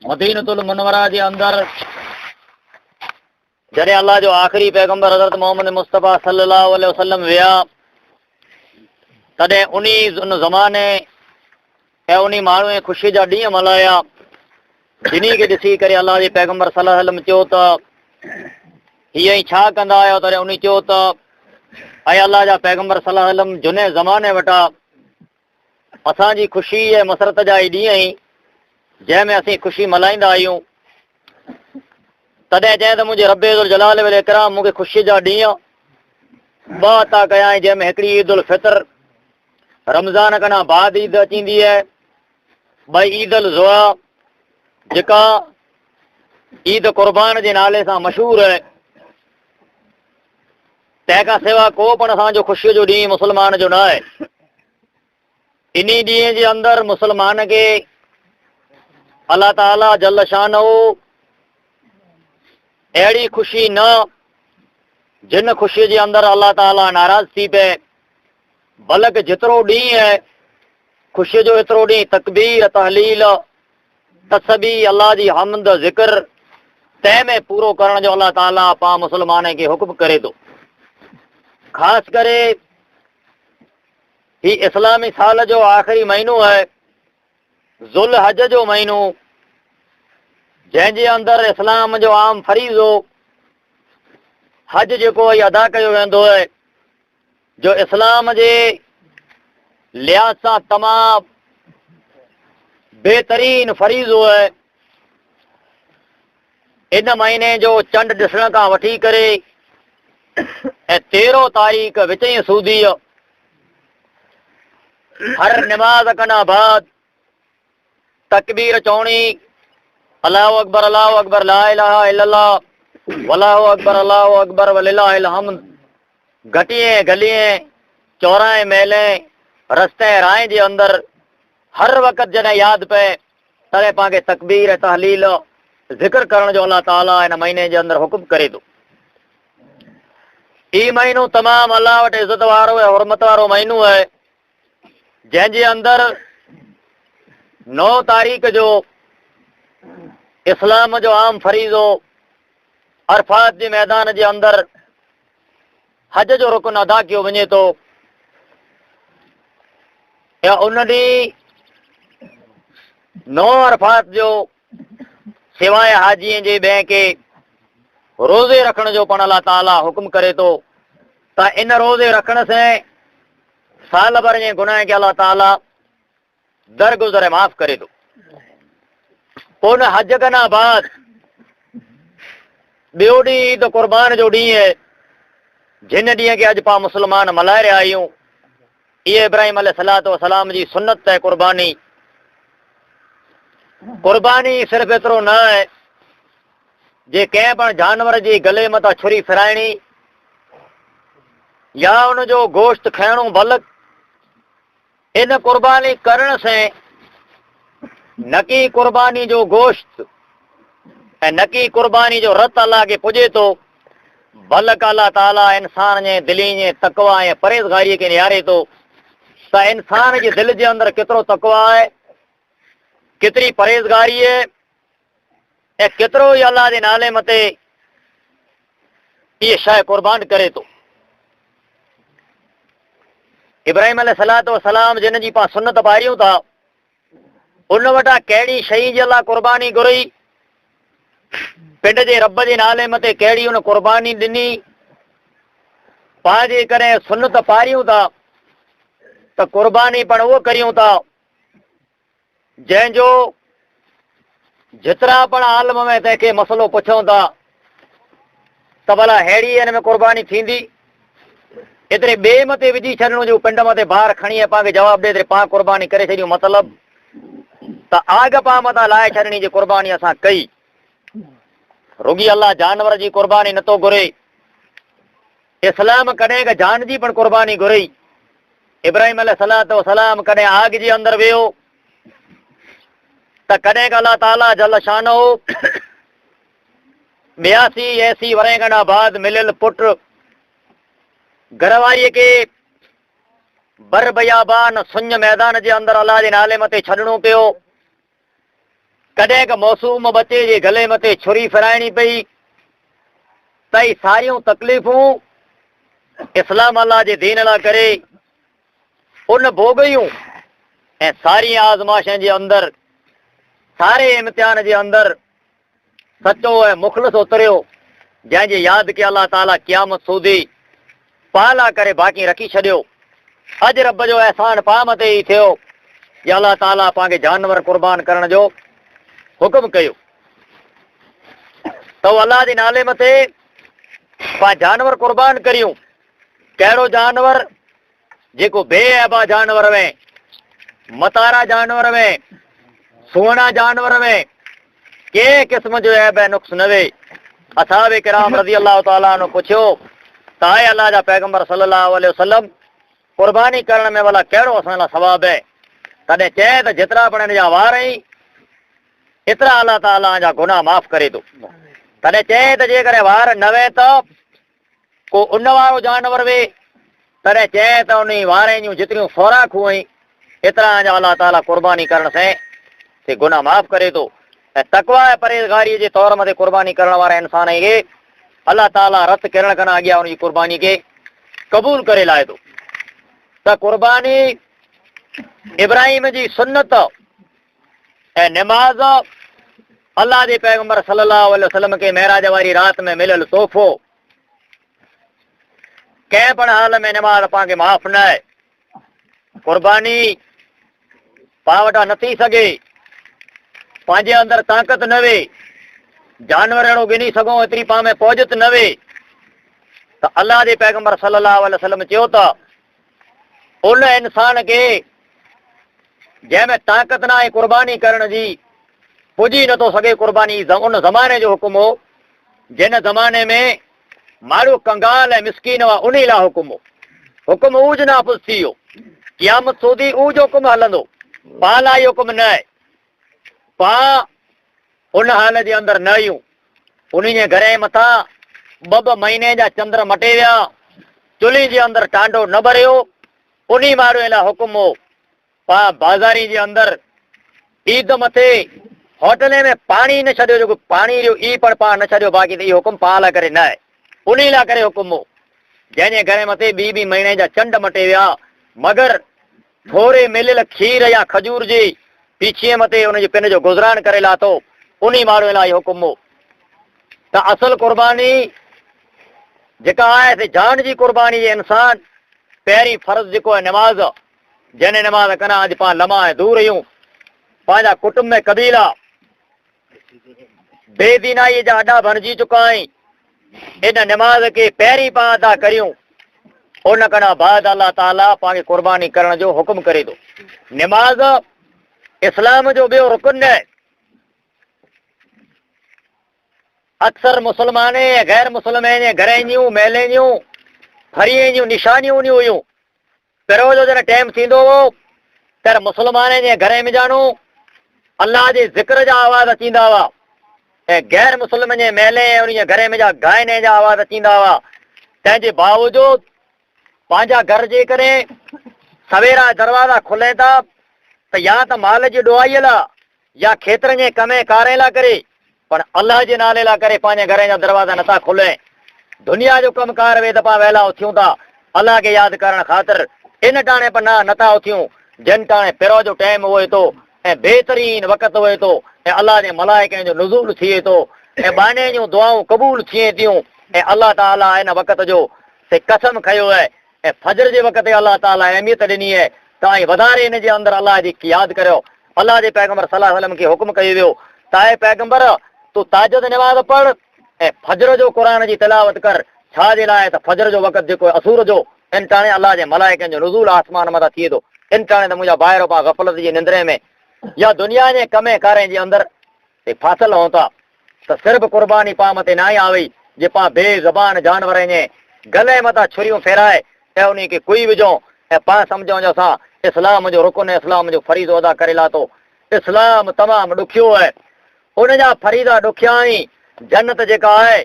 मदीनतुल मुनव्वरा जे अंदर जॾहिं अल्लाह जो आख़िरी पैगंबर हज़रत मोहम्मद मुस्तफ़ा सल्लल्लाहु अलैहि वसल्लम विया, तॾहिं उन ज़माने ऐं उन माण्हू ऐं ख़ुशी जा ॾींहं मल्हाया, जिन्ही खे ॾिसी करे अल्लाह जे पैगंबर सल्लल्लाहु अलैहि वसल्लम चयो त हीअं ई छा कंदा आहियो। तॾहिं उन चयो त ऐं अल्लाह जा पैगंबर सल्लल्लाहु अलैहि वसल्लम जुने ज़माने वटां असांजी ख़ुशी ऐं मसरत जा ई ॾींहं ई जंहिंमें असीं ख़ुशी मल्हाईंदा आहियूं। तॾहिं चएं त मुंहिंजे रब्बे ज़ुल जलाल वल इकराम मूंखे ख़ुशीअ जा ॾींहं ॿ अता कया आहिनि, जंहिंमें हिकिड़ी ईद उल फितर रमज़ान खां बाद ईद अचींदी आहे, ॿई ईद उल ज़ुहा जेका ईद क़ुर्बान जे नाले सां मशहूरु आहे। तंहिंखां सवाइ को पण असांजो ख़ुशीअ जो ॾींहुं मुस्लमान जो न आहे। इन ॾींहं जे अंदरि मुस्लमान खे अल्लाह ताला जल शानहू अहिड़ी ख़ुशी न जिन ख़ुशीअ जे अंदरि अल्लाह ताला नाराज़ थी पए, बल्कि जेतिरो ॾींहुं आहे ख़ुशीअ जो एतिरो ॾींहुं तकबीर तहलील तस्बीह अल्लाह जी हमद ज़िक्र तंहिं में पूरो करण जो अल्लाह ताला पाण मुस्लमान खे हुकुम करे थो। ख़ासि करे ही इस्लामी साल जो आख़िरी महीनो आहे, ज़ुल हज जो महीनो, जंहिंजे अंदरि इस्लाम जो आम फरीज़ो हज जेको आहे अदा कयो वेंदो आहे, जो इस्लाम जे लिहाज़ सां तमामु बेहतरीन फरीज़ो आहे। इन महीने जो चंड ॾिसण खां वठी करे ऐं 13 तारीख़ विचई सूदी हर निमाज़ खां बाद तकबीर चवणी, अल्लाहु अकबर ला इलाहा इल्लल्लाह वल्लाहु अकबर वलिल्लाहिल हम्द। घटिए गलिए चौराहे मेले रस्ते राह जे अंदरि हर वक़्तु जॾहिं यादि पए तॾहिं पाण तकबीर तहलील ज़िक्र करण जो अल्लाह ताला हिन महीने जे अंदरि हुकुम करे थो। ही महीनो तमामु अल्लाह वटि इज़त वारो ऐं हुरमत वारो महीनो आहे, जंहिंजे अंदरि 9 तारीख़ जो इस्लाम जो आम फरीज़ो अरफात जे मैदान जे अंदरि हज जो रुकन अदा कयो वञे थो। ऐं उन ॾींहुं 9 अरफात जो सिवाय हाजीअ जे ॿिए खे रोज़े रखण जो पण अल्लाह ताला हुकुम करे थो, त इन रोज़े रखण सां साल भर जे गुनाह खे अल्लाह ताला दरगुज़र माफ़ करे थो। पोइ उन हज खां बाद ॿियो ॾींहुं ईद क़ुर्बान जो ॾींहुं आहे, जिन ॾींहं खे अॼु पाण मुस्लमान मल्हाए रहिया आहियूं। इहे इब्राहिम अलैहिस्सलातु वसलाम जी सुन्नत आहे क़ुर्बानी। क़ुर्बानी सिर्फ़ु एतिरो न आहे जे कंहिं पण जानवर जी गले मथां छुरी फिराइणी या उनजो गोश्त खाइणो, बल्कि इन क़ुर्बानी करण से न की क़ुर्बानी जो गोश्त ऐं न की क़ुर्बानी जो रत अल्लाह खे पुॼे थो, बल्कि अल्लाह ताला इंसान जे दिलि जे तक़वा ऐं परहेज़गारीअ खे निहारे थो त इंसान जे दिलि जे अंदरि केतिरो तक़वा आहे, केतिरी परहेज़गारी आहे ऐं केतिरो ई अल्लाह जे नाले मथे इहे शइ क़ुर्बान करे थो। इब्राहिम अलैहिस्सलातु वसलाम जिन जी पाण सुन्नत पारियूं था, उन वटां कहिड़ी शइ जी अल्लाह क़ुर्बानी घुरई, पिंड जे रब जे नाले मथे कहिड़ी उन क़ुर्बानी ॾिनी, पंहिंजे करे सुन्नत पारियूं था त क़ुर्बानी पण उहो करियूं था जंहिंजो जेतिरा पण आलम में तंहिंखे मसइलो पुछूं था त भला अहिड़ी हिन में क़ुर्बानी थींदी, एतिरे ॿिए मथे विझी छॾिणो जो पिंड मथे बार खणी पाण खे जवाबु ॾे त पाण क़ुर्बानी करे छॾियूं, मतिलबु त आग पाण मथां लाहे छॾिणी जी क़ुर्बानी असां कई। रुगी अल्लाह जानवर जी क़ुर्बानी नथो घुरे, इस्लाम कॾहिं का जान जी पण क़ुर्बानी घुरई। इब्राहिम अलैहिस्सलातु वसलाम कॾहिं आग जे अंदरि वियो त कॾहिं का अल्लाह ताला जल शानहू 82 वरे खां बाद मिलियल पुट घरवारीअ खे बर बयाबान सुञ मैदान जे अंदरि अल्लाह जे नाले मथे छॾिणो पियो। कॾहिं का मौसूम बच्चे जे गले मथे छुरी फिराइणी पई त सारियूं तकलीफ़ूं इस्लाम अल्लाह जे दीन लाइ करे उन भोगयूं ऐं सारी आज़माइशनि जे अंदरि सारे इम्तिहान जे अंदरि सचो ऐं मुख़लिस उतरियो जंहिंजे यादि के अल्लाह ताला क़यामत सूदी पाला करे बाक़ी रखी छॾियो। अॼु रब जो अहसान पाम ते ई थियो कि अल्लाह ताला पंहिंजे जानवर क़ुर्बान करण जो हुकुम कयो त अल्लाह जे नाले मथे पाण जानवर क़ुर्बान करियूं। कहिड़ो जानवर? जेको बेअबा जानवर में, मतारा जानवर में, सुहिणा जानवर में कंहिं क़िस्म जो ऐब ऐं नुक्स न वे। असहाबे किराम रज़ी अल्लाह ताला अन्हु पुछियो त आहे अल्लाह जा पैगंबर सल्लल्लाहु अलैहि वसल्लम क़ुर्बानी करण में भला कहिड़ो असां लाइ सवाब है? तॾहिं चए त जेतिरा पण हिन जा वार आहिनि एतिरा अल्लाह ताला जा गुनाह माफ़ करे थो। तॾहिं चए त जेकॾहिं वार न वे त को उन वारो जानवर वे, तॾहिं चए त उन वारनि जूं जेतिरियूं ख़ुराकूं आहिनि एतिरा जा अल्लाह ताला क़ुर्बानी करण से गुनाह माफ़ करे थो। ऐं तकवा ऐं परहेज़गारी जे तौर मथे क़ुर्बानी करण वारा इंसान खे अल्लाह ताला रत किरण खां अॻियां उनजी क़ुर्बानी खे क़बूल करे लाहे थो। त क़ुर्बानी इब्राहिम जी सुन्नत ऐं निमाज़ अल्लाह जे पैगंबर सल्लल्लाहु अलैहि वसल्लम खे महराज वारी राति में मिलियल तोहफ़ो। कंहिं पण हाल में निमाज़ पाण खे माफ़ न आहे। क़ुर्बानी पाण वटां न थी सघे, पंहिंजे अंदरि ताक़त न वे, जानवर अहिड़ो गिनी सघूं एतिरी पाण में पहुजत न वे त अल्लाह जे पैगंबर सल्लल्लाहु अलैहि वसल्लम चयो त उन इंसान खे जंहिंमें ताक़त न आहे क़ुर्बानी करण जी, पुॼी नथो सघे क़ुर्बानी, उन ज़माने जो हुकुम हो जिन ज़माने में माण्हू कंगाल ऐं मिसकीन हुआ, उन लाइ हुकुम हो। हुकुम ऊज नाफ़िज़ थी वियो। क़यामत सूदी ऊज हुकुम हलंदो, पाण लाइ हुकुम न आहे। पाण उन हाल जे अंदरि न आहियूं। उन जे घर जे मथां ॿ महीने जा चंद्र मटे विया, चुल्ही जे अंदरि टांडो न भरियो, उन माण्हू लाइ हुकुम हो। पाण बाज़ारी जे अंदरि ईद मथे होटल में पाणी न छॾियो, जेको पाणी जो ई पण पाण न छॾियो, बाक़ी त इहो हुकुम पाण लाइ करे न आहे, उन लाइ करे हुकुम हो। जंहिंजे घर मथे ॿी महीने जा चंड मटे विया, मगर थोरे मिलियल खीर या खजूर जी पीछीअ मथे उनजे पिन जो गुज़रान करे लाथो, उन माण्हू लाइ हुकुम हो। त असल क़ुर्बानी जेका आहे से जान जी क़ुर्बानी जे इंसान पहिरीं फर्ज़ जेको आहे निमाज़, जंहिं निमाज़ कना अॼु पाण लम्हा ऐं दूर आहियूं, पंहिंजा कुटुंब में कबीला बेदीनाई जा अॾा बणिजी चुका आहिनि। इन निमाज़ खे पहिरीं पाण अदा करियूं, उन खां बाद अल्लाह ताला पाण खे क़ुर्बानी करण जो हुकुम करे थो। निमाज़ इस्लाम जो ॿियो रुकन आहे। अक्सर मुस्लमान ऐं गैर मुस्लिम जे घर जूं मेले जूं फरीअ जूं निशानियूं हुयूं। पहिरियों जो जॾहिं टाइम थींदो हो त मुस्लमान जे घर में ॼाणो अल्लाह जे ज़िक्र जा आवाज़ अचींदा हुआ, ऐं गैर मुस्लिम जे मेले ऐं उन घर में जा गायने जा आवाज़ अचींदा हुआ। तंहिंजे बावजूद पंहिंजा घर जे करे सवेरा दरवाज़ा खुले था त या त माल जी ॾुआईअ लाइ या खेत्रनि जे कमे कारे लाइ करे, पर अल्लाह जे नाले लाइ करे पंहिंजे घर जा दरवाज़ा नथा खुले। दुनिया जो कमकार वे दफ़ा वेला उथियूं था अल्लाह खे यादि करण ख़ातिर, इन टाणे पर नथा उथियूं जिन टाणे पहिरों जो टाइम हुए थो ऐं बहितरीन वक़्तु हुए थो, ऐं अल्लाह जे मलाइकनि जो नुज़ूल थिए थो, ऐं बाने जूं दुआऊं क़बूल थिए थियूं। ऐं अल्लाह ताला इन वक़्त जो से कसम खयो आहे, ऐं फजर जे वक़्त अल्लाह ताला अहमियत ॾिनी आहे। तव्हां वधारे इन जे अंदरि अल्लाह जी यादि करियो। अल्लाह जे पैगंबर सल्लल्लाहु अलैहि वसल्लम खे हुकुम कयो वियो त आहे पैगंबर तूं ताजद निमाज़ पढ़ ऐं फजर जो क़ुरान जी तिलावत कर। छाजे लाइ? त फजर जो वक़्तु जेको असुर जो इन टाणे अल्लाह जे मलाइकनि जो नुज़ूल आसमान मथां थिए थो। इन टाणे त मुंहिंजा ॿाहिरि पा गफ़लत जी निंद्रे में या दुनिया जे कमे कारे जे अंदरि फासल हूं था त सिर्फ़ु क़ुर्बानी पाण मथे न आई आवई जे पाण बेज़बान जानवर जे गले मथां छुरियूं फेराए ऐं उन खे कुई विझूं ऐं पाण सम्झूं जो असां इस्लाम जो रुकन इस्लाम जो फरीज़ो अदा करे लाथो। इस्लाम तमामु ॾुखियो आहे, उन जा फरीज़ा ॾुखिया आहिनि। जन्नत जेका आहे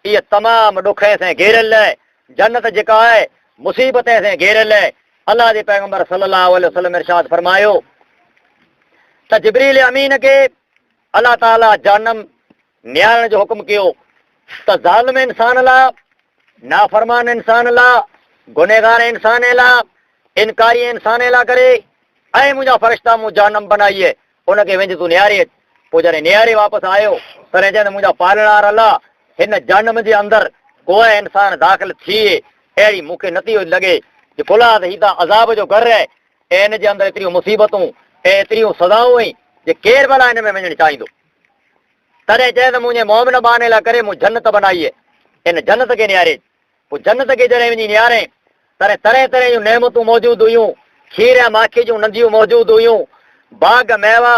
इहा तमामु ॾुखे सां घेरियल आहे। जन्नत जेका आहे मुसीबत सां घेरियल आहे। अल्लाह जे पैगंबर सल्लल्लाहु अलैहि वसल्लम इरशाद फरमायो त जिब्रील अमीन खे अल्लाह ताला जहन्नम नियारण जो हुक्म कियो त ज़ालिम इंसान ला, नाफरमान इंसान ला, गुनहगार इंसान ला, इनकारी इंसान ला करे ऐं मुंहिंजा फरिश्ता मूं जहन्नम बनाईए उनखे वेंदे तूं नियारे। पोइ जॾहिं नियारे वापसि आयो तॾहिं चवंदे मुंहिंजा पालणार अल्लाह हिन जहन्नम जे अंदरि को इंसान दाख़िल थिए अहिड़ी मूंखे नथी लॻे कि फुला त हीउ त अज़ाब जो घर आहे ऐं हिन जे अंदरि एतिरियूं मुसीबतूं ऐं एतिरियूं सज़ाऊं आहिनि जे केरु भला हिन में वञणु चाहींदो। तॾहिं चए त मुंहिंजे मोमिन बहाने लाइ करे मूं जन्नत बनाईए, इन जन्नत खे नियारे। पोइ जन्नत खे जॾहिं वञी नियारे तॾहिं तरह तरह जूं नेमतूं मौजूदु हुयूं, खीर ऐं माखी जूं नंदियूं मौजूदु हुयूं, बाग मेवा,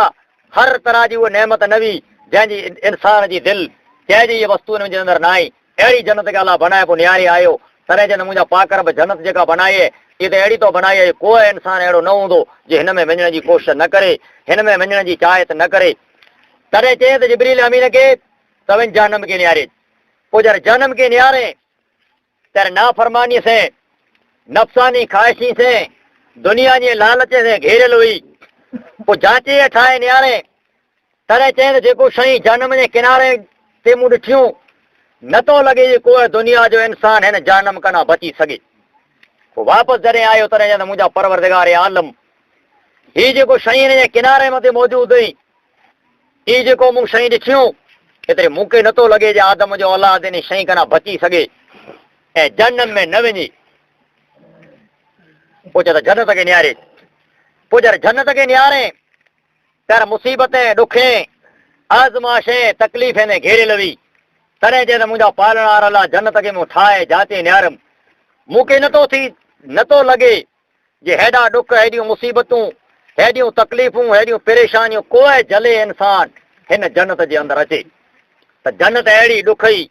हर तरह जी उहा नेमत नवी जंहिंजी इंसान जी दिलि चइजे इहे वस्तू हिन जे अंदरि न आई। अहिड़ी जन्नत खे अलाह बनाए पोइ नियारे आयो। तॾहिं जन मुंहिंजा पाकर बि जन्नत जेका बनाए इहा त अहिड़ी तो बनाए को इंसान अहिड़ो न हूंदो जे हिन में वञण जी कोशिशि न करे, हिन में वञण जी चाहत न करे। तॾहिं चए त जिब्रील अमीन खे त वञ जहन्नम खे नियारे। पोइ जॾहिं जहन्नम खे नियारे ત્યારે नाफरमानी से, नफ़सानी ख़्वाहिशी से, दुनिया जे लालच से घेरियल हुई। पोइ जांचे ठाहे नियारे तॾहिं चए त जेको शइ जहन्नम जे किनारे ते मूं ॾिठियूं नथो लॻे जे को दुनिया जो इंसान हिन जहन्नम खां बची सघे। पोइ वापसि जॾहिं आयो तॾहिं चवंदा मुंहिंजा परवरदिगार आलम हीअ जेको शइ हिन जे किनारे मथे मौजूदु हुई, हीअ जेको मूं शइ ॾिठियूं एतिरे मूंखे नथो लॻे जे आदम जो औलाद इन शइ खां बची सघे ऐं जहन्नम में न वञे। पोइ चए त जन्नत खे नियारे। पोइ जॾहिं जन्नत खे नियारे तर मुसीबतें ॾुखें आज़माशें तकलीफ़ में घेरियल हुई। तॾहिं चए त मुंहिंजा पालणार अलाह जन्नत खे मूं ठाहे जाचे नियारम। मूंखे नथो लॻे जे हेॾा ॾुख, हेॾियूं मुसीबतूं, हेॾियूं तकलीफ़ूं, हेॾियूं परेशानियूं को जले इंसान हिन जन्नत जे अंदरि अचे। त जन्नत अहिड़ी ॾुखी,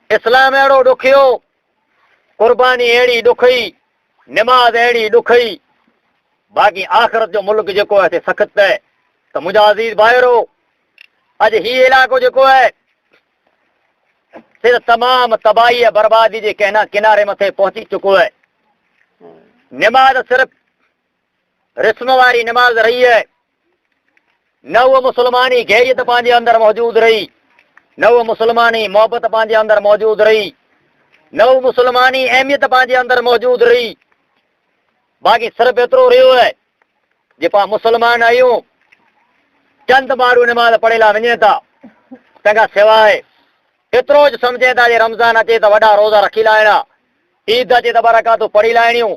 इस्लाम अहिड़ो ॾुखियो, कुर्बानी अहिड़ी ॾुखी, निमाज़ अहिड़ी ॾुखी, बाक़ी आख़िरत जो मुल्क जेको आहे सख़्तु आहे। त मुंहिंजा अज़ीज़ भाइरो अॼु हीउ इलाइक़ो जेको आहे सिर्फ़ु तमामु तबाही ऐं बर्बादी जे किनारे मथे पहुची चुको आहे। निमाज़ सिर्फ़ु रिस्म वारी निमाज़ रही है, न उहा मुस्लमानी गैरियत पंहिंजे अंदरि मौजूदु रही, न उहा मुस्लमानी मोहबत पंहिंजे अंदरि मौजूदु रही, न उहा मुस्लमानी अहमियत पंहिंजे अंदरि मौजूदु रही। बाक़ी सिर्फ़ु एतिरो रहियो आहे जे पाण मुस्लमान आहियूं, चंद माण्हू निमाज़ पढ़ियला वञे था, तंहिंखां सवाइ एतिरो ज सम्झे था जे रमज़ान अचे त वॾा रोज़ा रखी लाहिणा, ईद अचे त बरकातूं पढ़ी लाहिणियूं,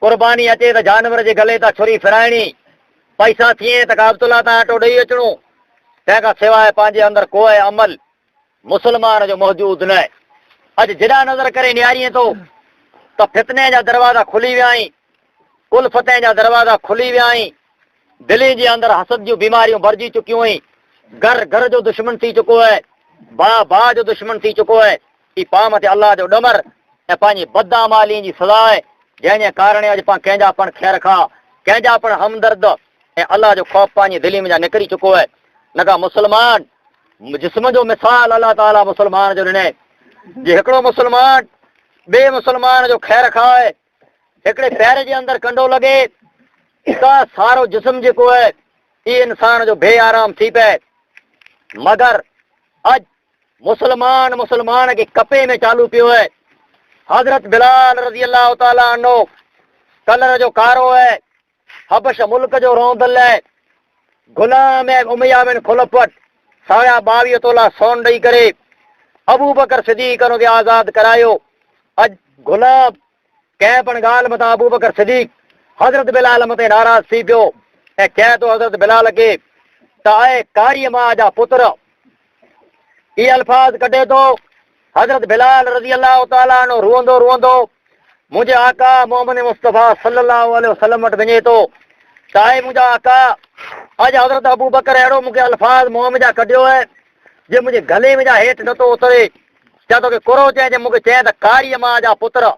कुर्बानी अचे त जानवर जे गले तां छुरी फिराइणी, पैसा थिए त काबतुल्ला तां अटो ॾेई अचिणो, तंहिंखां सवाइ पंहिंजे अंदरि को अमल मुस्लमान जो मौजूदु न आहे। अॼु जिॾा नज़र करे निहारीअ थो त फितने जा दरवाज़ा खुली विया आहिनि, उल्फते जा दरवाज़ा खुली विया आहिनि, दिलि जे अंदरि हसद जूं बीमारियूं भरिजी चुकियूं आहिनि, घर घर जो दुश्मन थी चुको आहे, भाउ भाउ जो दुश्मन थी चुको आहे। ही पाण मथे अलाह जो ॾमर ऐं पंहिंजी बदअमाली जी सज़ा आहे, जंहिंजे कारण अॼु पाण कंहिंजा पिणु ख़ैर खा, कंहिंजा पिणु हमदर्द ऐं अलाह जो ख़ौफ़ पंहिंजी दिलि में निकिरी चुको आहे। न का मुस्लमान जिस्म जो मिसाल अलाह ताला मुस्लमान जो ॾिने जे हिकिड़ो मुस्लमान ॿिए मुस्लमान जो ख़ैर खाए, हिकिड़े पैर जे अंदरि कंडो लॻे त सारो जिस्म जेको आहे इहे इंसान जो बेआराम थी पए। मगर अॼु मुस्लमान खे कपे में चालू पियो आहे। हज़रत बिलाल रज़ी अल्लाह ताला अन्हो कलर जो कारो आहे, हबश मुल्क जो रोंदल आहे, गुलाम ऐं उमैया बिन खुलफ वटि 22.5 तोला सोन ॾेई करे अबू बकर सिद्दीक़ खे आज़ाद करायो। अॼु गुलाम कंहिं पण ॻाल्हि मथां अबू बकर सिद्दीक़ हज़रत बिलाल मथे नाराज़ थी पियो ऐं चए थो हज़रत बिलाल खे त आहे कारी मां जा पुत्र, इहे अल्फाज़ कढे थो। हज़रत बिलाल रज़ी अल्लाह ताला अन्हु रुअंदो रुअंदो मुंहिंजे आका मोहम्मद मुस्तफ़ा सल्लल्लाहु अलैहि वसल्लम वटि वञे थो त आहे मुंहिंजा आका, अॼु हज़रत अबू बकर अहिड़ो मूंखे अल्फाज़ मुंहं में जा कढियो आहे जे मुंहिंजे गले में जा हेठि नथो उतरे। छा तोखे कुरो चए जे मूंखे चए त कारी मां जा पुत्र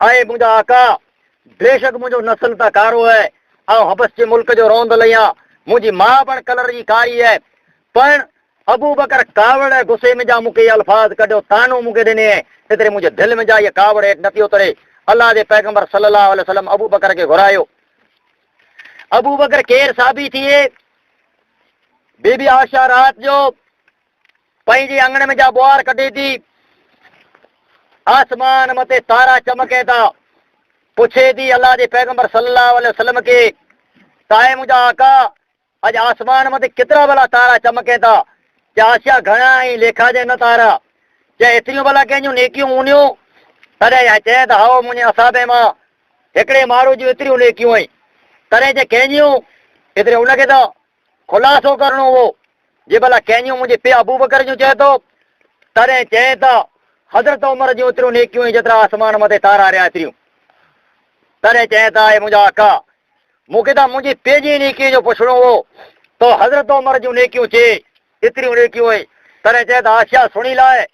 आहे मुंहिंजा आका, बेशक मुंहिंजो नस्ल त कारो आहे, ऐं हबस जे मुल्क जो रहंदल आहियां, मुंहिंजी माउ पण कलर जी कारी आहे, पण अबू बकर कावड़ ऐं गुस्से में जा मूंखे इहे अल्फाज़ कढियो, तानो मूंखे ॾिने, एतिरे मुंहिंजे दिलि में जा इहे कावड़ हेठि नथी उतरे। अलाह जे पैगंबर सल्लल्लाहु अलैहि वसल्लम अबू बकर खे घुरायो। अबू बकर केरु साबित थिए बीबी आशा रात जो पंहिंजे अंगण में जा बुआर कढे थी, आसमान मथे तारा चमके था, पुछे थी अल्लाह जे पैगंबर सल्लल्लाहु अलैहि वसल्लम के, ताए मुंहिंजा आका अॼु आसमान मथे केतिरा भला तारा चमके था? क्या आशा घणा ई लेखा जे न तारा? क्या एतिरियूं भला कंहिंजूं नेकियूं हूंदियूं? तॾहिं चए त हाओ मुंहिंजे असाबे मां हिकिड़े माण्हू जूं एतिरियूं नेकियूं आहिनि। तॾहिं जे कंहिंजियूं एतिरे हुनखे त खुलासो करणो हो जे भला कंहिंजियूं मुंहिंजे पीउ अबू बकर जूं चए थो, तॾहिं चए त हज़रत उमर जूं एतिरियूं नेकियूं आहिनि जेतिरा आसमान मथे तारा रहिया एतिरियूं। तॾहिं चए त आहे मुंहिंजा आका मूंखे त मुंहिंजी पंहिंजी नेकीअ जो पुछणो हो, तो हज़रत उमर जूं नेकियूं चए एतिरियूं नेकियूं आहिनि। तॾहिं चए त आशा सुणी लाइ,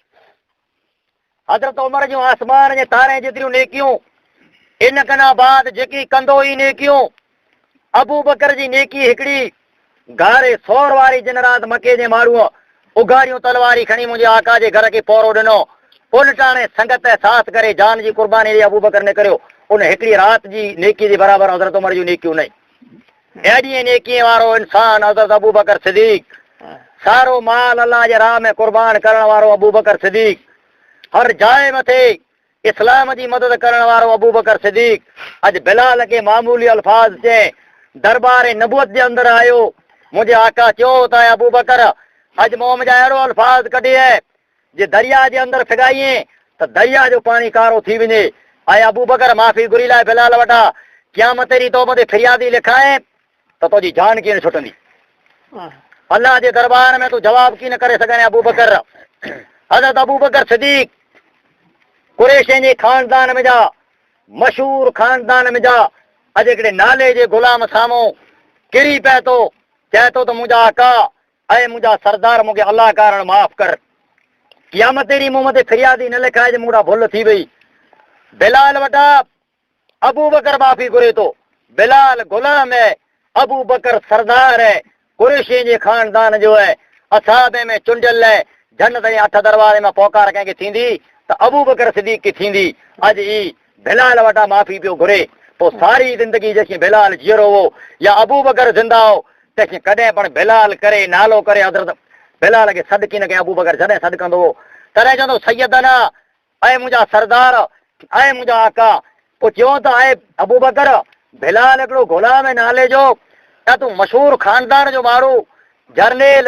हज़रत उमर जूं आसमान जे तारे जेतिरियूं नेकियूं, इन कना बाद जेकी कंदो ई नेकियूं, अबू बकर जी नेकी हिकिड़ी गारे सौर वारी जिन रात मके जे माण्हूअ उघाड़ियूं तलवारी खणी मुंहिंजे आका जे घर खे पौरो ॾिनो, उन टाणे संगत साथ करे जान जी कुर्बानी ॾेई अबू बकर ने करियो, उन हिकिड़ी रात जी नेकी जे बराबरि हज़रत उमर जूं नेकियूं न। अहिड़ी नेकीअ वारो इंसान हज़रत अबू बकर सिद्दीक़, सारो माल अल्लाह जे राह में कुर्बान करण वारो अबू बकर सिद्दीक़, हर जाइ मथे इस्लाम जी मदद करण वारो अबू बकर सिद्दीक़, अॼु बिलाल खे मामूली अल्फाज चए दरबार नबूवत जे अंदरि आयो, मुंहिंजे आका चयो त अबू बकर अॼु मूं मुंहिंजा अहिड़ो अल्फाज कढी आहे जे दरिया जे अंदरि फिगाईं त दरिया जो पाणी कारो थी वञे। ऐं अबू बकर माफ़ी घुरी लाइ बिलाल वटा क़यामत ॾींहुं तो मथे फिरियादी लिखाए त तुंहिंजी जान कीअं छुटंदी? अल्लाह जे दरबार में तूं जवाब कीअं करे सघे अबू बकर? हज़रत अबू बकर सिद्दीक़ कुरैशन जे खानदान में जा मशहूर खानदान में जा अॼु हिकिड़े नाले जे गुलाम साम्हूं किरी पए थो, चए थो त मुंहिंजा आका ऐं मुंहिंजा सरदार मूंखे अल्लाह कारण माफ़ कर, क़यामत ॾींहुं मूं मथे फिरियादी न लिखाए जे मूंखां भुल थी वई। बिलाल वटा अबू बकर माफ़ी घुरे थो, बिलाल गुलाम है, अबू बकर सरदार है, कुरैशी जे खानदान जो है, असाबे में चुंडियल है, जन्नत जे 8 दरवाजे में पोकार कंहिंखे थींदी त अबू बकर सिद्दीक़ की थींदी। अॼु ई बिलाल वटा माफ़ी पियो घुरे, तो सारी ज़िंदगी जेकी बिलाल जीअरो हो या अबू बकर ज़िंदा हो तंहिंखे कॾहिं पण बिलाल करे नालो करे हज़रत बिलाल खे सॾु कीन कयां, अबू बकर जॾहिं सॾु कंदो हो तॾहिं चवंदो सैयदना ऐं मुंहिंजा सरदार ऐं मुंहिंजा आका। पोइ चयो त आहे अबू बकर बिलाल हिकिड़ो गुलाम नाले जो या तूं मशहूर खानदान जो माण्हू, जर्नेल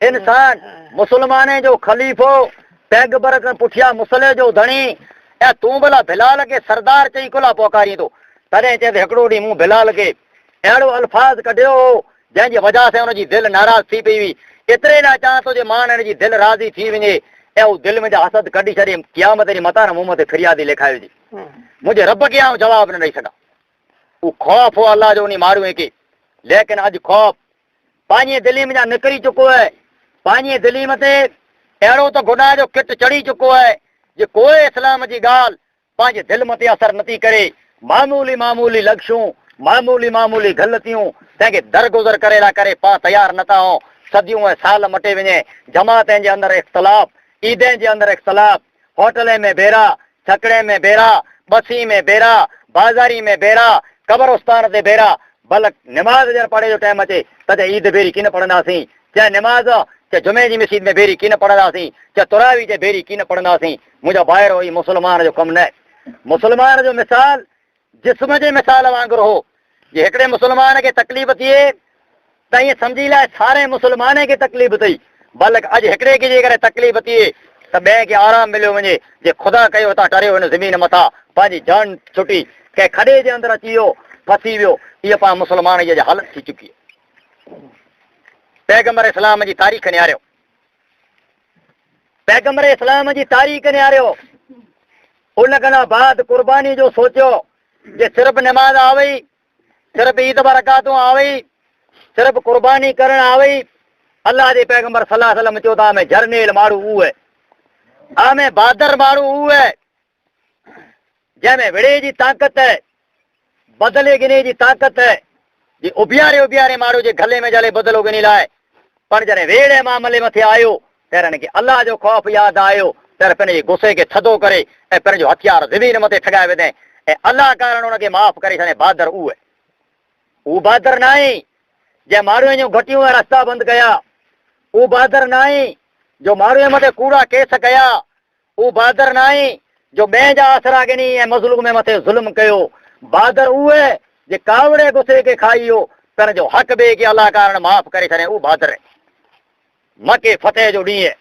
इंसान, मुसलमाने जो खलीफ़ो, पैगंबर खां पुठियां मुसले जो धणी, ऐं तूं भला बिलाल खे सरदार चई कुला पोकारीं थो? तॾहिं चए त हिकिड़ो ॾींहुं मूं बिलाल खे अहिड़ो अल्फाज़ कढियो हो जंहिंजी वजह सां हुनजी दिलि नाराज़ थी पई हुई। एतिरे न चाहियां थो जे मां हिन जी दिलि राज़ी थी वञे ऐं हू दिलि में जा हसद कढी छॾे, क़यामत ॾींहुं मथां न मूं मथे फिरियादी लिखाए विझे, मुंहिंजे रब खे आउं जवाबु न ॾेई सघां। उहो ख़ौफ़ हो अल्लाह जो उन माण्हूअ खे, लेकिन अॼु ख़ौफ़ पंहिंजे दिलि में जा निकिरी चुको आहे, पंहिंजे दिलि मथे अहिड़ो त गुनाह जो किट चढ़ी चुको आहे जे कोई इस्लाम जी ॻाल्हि पंहिंजे दिलि मथे असर नथी करे। मामूली मामूली लॻिशूं, मामूली मामूली ग़लतियूं तंहिंखे दरगुज़र करे लाइ करे पाण तयारु नथा हो। सदियूं ऐं साल मटे वञे, जमातनि जे अंदरि इख़्तिलाफ़, ईदनि जे अंदरि इख़्तिलाफ़, होटल में बेरा, छकड़े में बेरा, बसी में बेरा, बाज़ारी में बेरा, कब्रस्तान ते बेरा। भल निमाज़ जॾहिं पढ़े जो टाइम अचे तॾहिं ईद बेरी कीन पढ़ंदासीं, चाहे निमाज़ चाहे जुमे जी मस्जिद में बेरी कीन पढ़ंदासीं, चाहे तुरावी ते बेरी कीन पढ़ंदासीं। मुंहिंजो ॿाहिरो ई मुस्लमान जो कमु न आहे। मुस्लमान जो मिसाल जिस्म जे मिसाल वांगुरु हो, जे हिकिड़े मुस्लमान खे तकलीफ़ थिए त ईअं सम्झी लाइ सारे मुस्लमान खे तकलीफ़ अथई, बल्कि अॼु हिकिड़े खे जे करे तकलीफ़ थिए त ॿिए खे आराम मिलियो वञे। जे ख़ुदा कयो था टरियो हिन ज़मीन मथां, पंहिंजी जान छुटी कंहिं खॾे जे अंदरि अची वियो, फसी वियो, इहा पाण मुस्लमान जी हालत थी चुकी आहे। पैगंबर इस्लाम जी तारीख़ निहारियो, पैगंबर इस्लाम जी तारीख़ निहारियो, उन खां बाद कुर्बानी जो सोचियो जे सिर्फ़ु निमाज़ आवई, सिर्फ़ु ईद बरकातूं आवई, सिर्फ़ु कुर्बानी करणु आवई। अल्लाह जे पैगंबर सल्लल्लाहु अलैहि वसल्लम चयो त में जर्नेल माण्हू उहो आहे, आमें बहादुर माण्हू उहो आहे जंहिंमें विड़े जी ताक़त है, बदले गिने जी ताक़त है, जे उबियारे उबियारे माण्हू जे गले में जले बदिलो गिनी लाइ। पर जॾहिं वेड़े मामले मथे आयो त हिनखे अल्लाह जो ख़ौफ़ यादि आयो, त पंहिंजे गुस्से खे थधो करे ऐं पंहिंजो हथियार ज़मीन मथे ठॻाए विधे ऐं अल्लाह कारण हुनखे माफ़ करे छॾे। बहादुर उहो आहे, उहो बहादुर न आहे जंहिं माण्हूअ जूं घटियूं ऐं रस्ता बंदि कया, वो बहादुर नाई जो मारू मथे कूड़ा केस कया, वो बहादुर नाई जो ॿिए जा आसरा गिनी ऐं मज़लूम में मथे ज़ुल्म कयो। बहादुर उहे जे कावड़े गुस्से खे खाइयो पर जो हक़ ॿिए खे अलाह कारण माफ़ करे छॾे, उहो बहादुर आहे। मके फतेह जो ॾींहुं,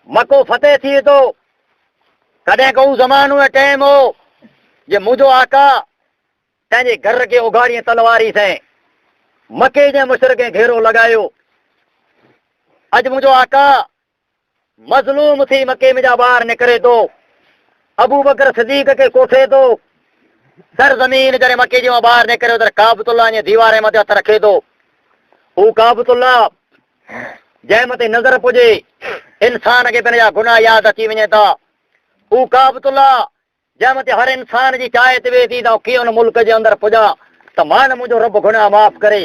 मको फतेह थिए थो। कॾहिं को ज़मानो ऐं टाइम हो जे मुंहिंजो आका पंहिंजे घर खे उघाड़ीअ तलवारी सां मके जे मुशरिक़ खे घेरो लॻायो। अॼु मुंहिंजो आका मज़लूम थी मके में जा ॿाहिरि निकिरे थो। अबू बकर सिद्दीक़ खे कोठे थो, सर ज़मीन करे मके जे ॿाहिरि निकिरे त काबतुल्लाह जे दीवार मथे हथ रखे थो। हू काबतुल्लाह जंहिं मथे नज़र पुॼे इंसान खे पंहिंजा गुनाह यादि अची वञे था। हू काबतुल्लाह जंहिं मथे हर इंसान जी चाह ते वेही थी त कीअं हुन मुल्क जे अंदरि पुॼा त मां न मुंहिंजो रब गुनाह माफ़ करे।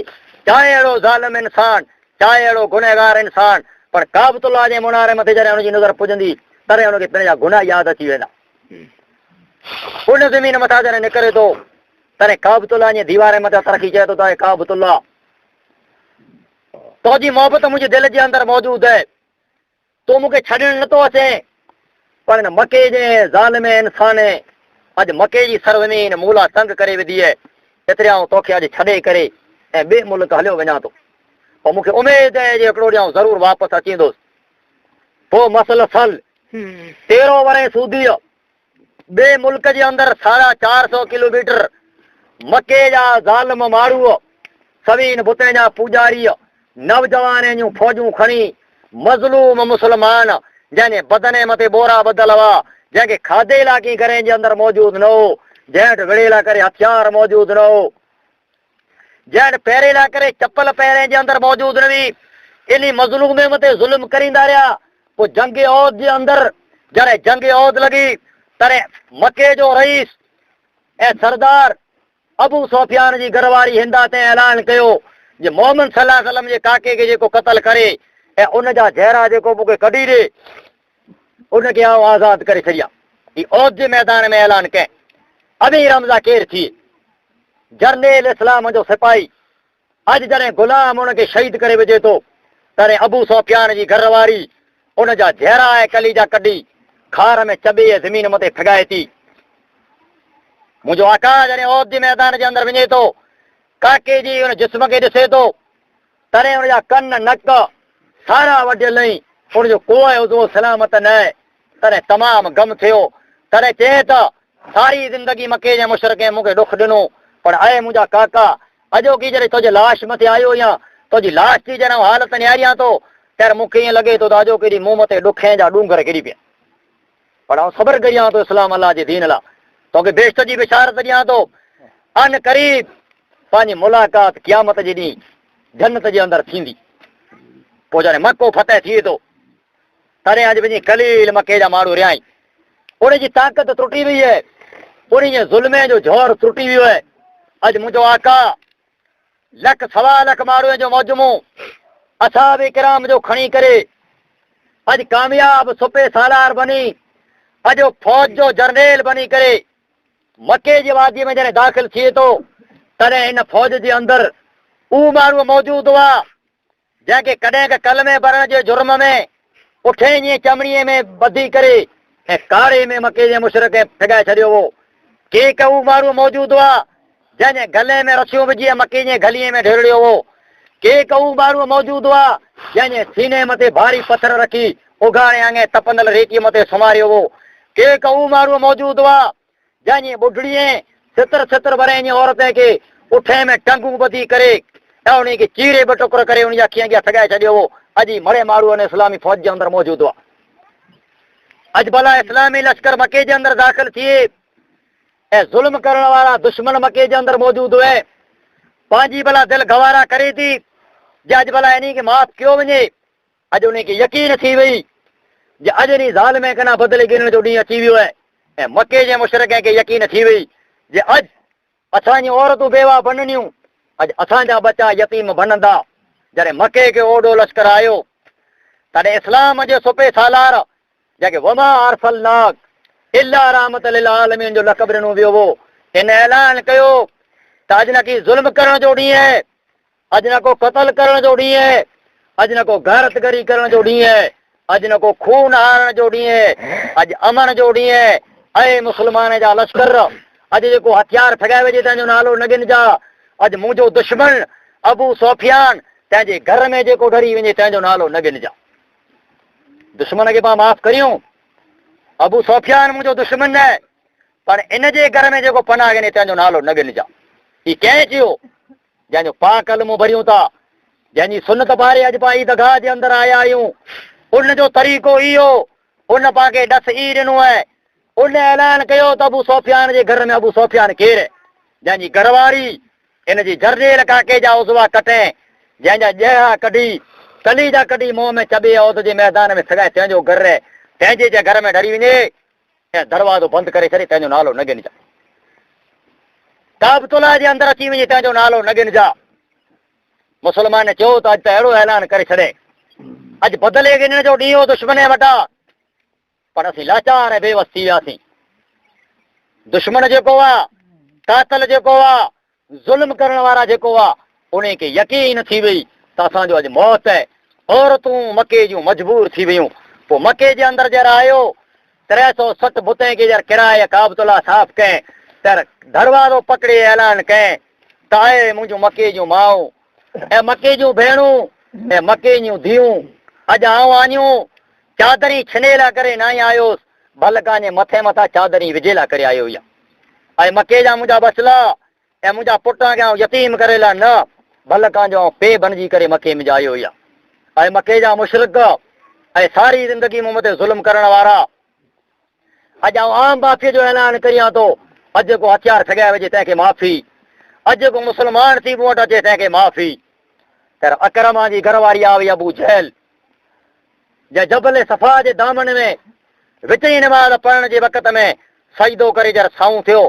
चाहे अहिड़ो ज़ालिम इंसान, चाहे अहिड़ो गुनहगार इंसान, पर काबतुल्लाह जे मुनारे मथे जॾहिं हुनजी नज़र पुॼंदी तॾहिं हुनखे पंहिंजा गुनाह यादि अची वेंदा। उन ज़मीन मथां जॾहिं निकिरे थो तॾहिं काबतुल्लाह जे दीवार मथां तरक़ी चए थो त काबतुल्लाह तुंहिंजी मोहबत मुंहिंजे दिलि जे अंदरि मौजूदु आहे, तूं मूंखे छॾणु नथो अचे। पर हिन मके जे ज़ालिम इंसान अॼु मके जी सरज़मीन मूला तंग करे विधी आहे। एतिरे आउं तोखे अॼु छॾे करे ऐं ॿिए मुल्क हलियो वञा थो। पोइ मूंखे उमेदु आहे जे हिकिड़ो ॾींहुं ज़रूरु वापसि अची वेंदुसि। पोइ मसइलो सल 13 वरे सूदी ॿिए मुल्क जे अंदरि 450 किलोमीटर मके जा ज़ालिम माण्हू सवीन बुतनि जा पूॼारी नौजवान जूं फौजूं खणी मज़लूम मुस्लमान जंहिंजे बदन मथे बोरा ॿधल हुआ, जंहिंखे खाधे इलाइक़े घर जे अंदरि मौजूदु न हो, जंहिं वटि विड़ेला करे हथियार मौजूदु न हो, जंहिं वटि पहिरें लाइ करे चपल पहिरें जे अंदरि मौजूदु न हुई, इन मज़लूम मथे ज़ुल्म करींदा रहिया। पोइ जंग औद जे अंदरि जॾहिं जंग औद लॻी तॾहिं मके जो रईस ऐं सरदार अबू सुफियान जी घरवारी हिंदा ते ऐलान कयो जे मोहम्मद सल्लल्लाहु अलैहि वसल्लम जे काके खे जेको क़तल करे ऐं उन जा जहरा जेको मूंखे कढी ॾे उनखे आउं आज़ादु करे छॾियां। ही औद जे मैदान में ऐलान कयईं। अबी रमज़ा केरु थी? जर्नेल इस्लाम जो सिपाही। अॼु जॾहिं गुलाम उनखे शहीद करे विझे थो तॾहिं अबू सुफियान जी घरवारी उन जा जहरा ऐं कलीजा कढी खार में चबे ज़मीन मथे फिगाए थी। मुंहिंजो आका जॾहिं औद जे मैदान जे अंदरि वञे थो, काके जी उन जिस्म खे ॾिसे थो तॾहिं हुनजा कन नक सारा वढियल आहिनि, हुनजो कोई उज़ो सलामत न आहे। तॾहिं तमामु गम थियो। तॾहिं चए त सारी ज़िंदगी मके जे मुशरिक़ मूंखे ॾुख ॾिनो, पर आहे मुंहिंजा काका अॼोकी जॾहिं तुंहिंजे लाश मथे आयो या तुंहिंजी लाश थी जॾहिं हालत निहारियां थो ત્યારે मूंखे ईअं लॻे थो त अॼो केॾी मूं मथे ॾुखे जा डूंगर किरी पिया। पर आउं सबर करियां थो इस्लाम अलाह जे दीन लाइ, तोखे बेश्त जी बिशारत ॾियां थो। अन क़रीब पंहिंजी मुलाक़ात क़यामत जे ॾींहुं जन्नत जे अंदरि थींदी। पोइ जॾहिं मको फतेह थिए थो तॾहिं अॼु वञी कलील मके जा माण्हू रहिया आहिनि। उन जी ताक़त त्रुटी वई आहे, उन जे ज़ुल्म जो ज़ोर त्रुटी वियो आहे। अॼु मुंहिंजो आका 1 सवा लख माण्हुनि जो मौजमो असहाबे किराम जो खणी करे अॼु कामयाब सुपे सालार बनी, अॼु फौज जो जर्नेल बनी करे मके जी वादीअ में जॾहिं दाख़िल थिए थो तॾहिं हिन फौज जे अंदरि उहो माण्हू मौजूदु हुआ जंहिंखे कॾहिं का कलमे भरण जे जुर्म में उठे जी चमड़ीअ में ॿधी करे ऐं कारे में मके जे मुशरिक़ फिगाए छॾियो हो। के उहो माण्हू मौजूदु हुआ जंहिंजे गले में रसियूं विझी मके जे गलीअ में ढेड़ियो हो। के उहो माण्हू मौजूदु हुआ जंहिंजे सीने मथे भारी पथर रखी उघाड़े आङे तपंदल रेतीअ मथे सुम्हारियो हो। के उहो माण्हू मौजूदु हुआ जंहिंजी ॿुढड़ीअ सितर भरे जी औरत खे उठे में टंगू ॿधी करे ऐं उनखे चीरे ॿ टुकर करे उनजा अखियूं अॻियां फिगाए छॾियो हो। अॼु मरे माण्हू इस्लामी फौज जे अंदरि मौजूदु हुआ। अॼु भला इस्लामी लश्कर मके जे अंदरि दाख़िल थिए ऐं ज़ुल्म करण वारा दुश्मन मके जे अंदरि मौजूदु हुए। पंहिंजी भला दिलि गवारा करे थी जे अॼु भला इन खे माफ़ कयो वञे। अॼु उनखे यकीन थी वई जे अॼु इन ज़ालिम कना बदिले गिरण जो ॾींहुं अची वियो आहे ऐं मके जे मुशरिक़ खे यकीन थी वई जे अॼु असांजी औरतूं बेवा बननियूं, अॼु असांजा बच्चा यतीम बनंदा। जॾहिं मके खे ओॾो लश्कर आयो तॾहिं इस्लाम जे सुपे सालार जंहिंखे वमा अरसलनाक इल्ला रहमत लिल आलमीन जो लक़ब ॾिनो वियो हो, हिन ऐलान कयो त अॼु न की ज़ुल्म करण जो ॾींहुं आहे, अॼु न को क़तल करण जो ॾींहुं आहे, अज न को गैरतगरी करण जो ॾींहुं है, अज न को खून हारण जो ॾींहुं है, अज अमन जो ॾींहुं है। ऐं मुसलमान जा लश्कर अज जेको हथियार ठगाए वेजे तंहिंजो नालो न गिनजा। अज मुंहिंजो दुश्मन अबू सुफियान तंहिंजे घर में जेको डरी वञे तंहिंजो नालो न गिनजा। दुश्मन खे पाण माफ़ करियूं, अबू सुफियान मुंहिंजो दुश्मन न, पर इन जे घर में जेको पनाह गिने तंहिंजो नालो न गिनजा। ही कंहिं चयो? जंहिंजो पाक कलमो भरियूं था, जंहिंजी सुनत पारे अॼु पाण ईदगाह जे अंदरि आया आहियूं, उन जो तरीक़ो इहो, उन पाण खे डस ई ॾिनो आहे। उन ऐलान कयो त अबू सुफियान जे घर में अबू सुफियान केरु है? जंहिंजी घरवारी इन जी जर्नेल काके जा उज़वा कटे, जंहिंजा ॼहा कढी कलीजा कढी मुंहं में चबे औद जे मैदान में सगाए तंहिंजो घर है, तंहिंजे जे घर में डरी वञे ऐं दरवाज़ो बंदि करे छॾे तंहिंजो नालो न गिनजा। काबतुल्लाह जे अंदरि अची वञे तंहिंजो नालो न गिनजा। मुसलमान चयो त अॼु त अहिड़ो ऐलान करे छॾे, अॼु बदिले गिनण जो ॾींहुं हो दुश्मन जे वटां, पर असीं लाचार ऐं बेवस थी वियासीं। दुश्मन जेको आहे, कातल जेको आहे, ज़ुल्म करण वारा जेको आहे, उन खे यकीन थी वई त असांजो अॼु मौत है। औरतूं मके जूं मजबूर थी वियूं। पोइ मके जे अंदरि जर आयो 360 बुतें खे जर किराए काबतुल्लाह साफ़ कयं त दरवाज़ो पकड़े ऐलान कयं त आहे मुंहिंजूं मके जूं माऊं ऐं मके जूं भेणूं ऐं मके जूं धीअूं, अॼु आऊं आनियूं चादरी छिनेला करे न आई आयोसि, भलका जे मथे मथां चादरी विझेला करे आयो या। ऐं मके जा मुंहिंजा बचला ऐं मुंहिंजा पुट खे यतीम करेला न, भलका जो पे बणिजी करे मके में आयो या। ऐं मके जा मुशरिक ऐं सारी ज़िंदगी मूं मथे ज़ुल्म करण वारा, अॼु आऊं आम माफ़ी जो ऐलान करियां थो। अॼु को हथियार ठॻाए वेजे तंहिंखे माफ़ी, अॼु को मुस्लमान थी मूं वटि अचे तंहिंखे माफ़ी। तर अकरमा जी घरवारी आई अबू जहल, जंहिं जबल सफ़ा जे दामन में विचई नमाज़ पढ़ण जे वक़्त में सजदो करे जर साऊं थियो,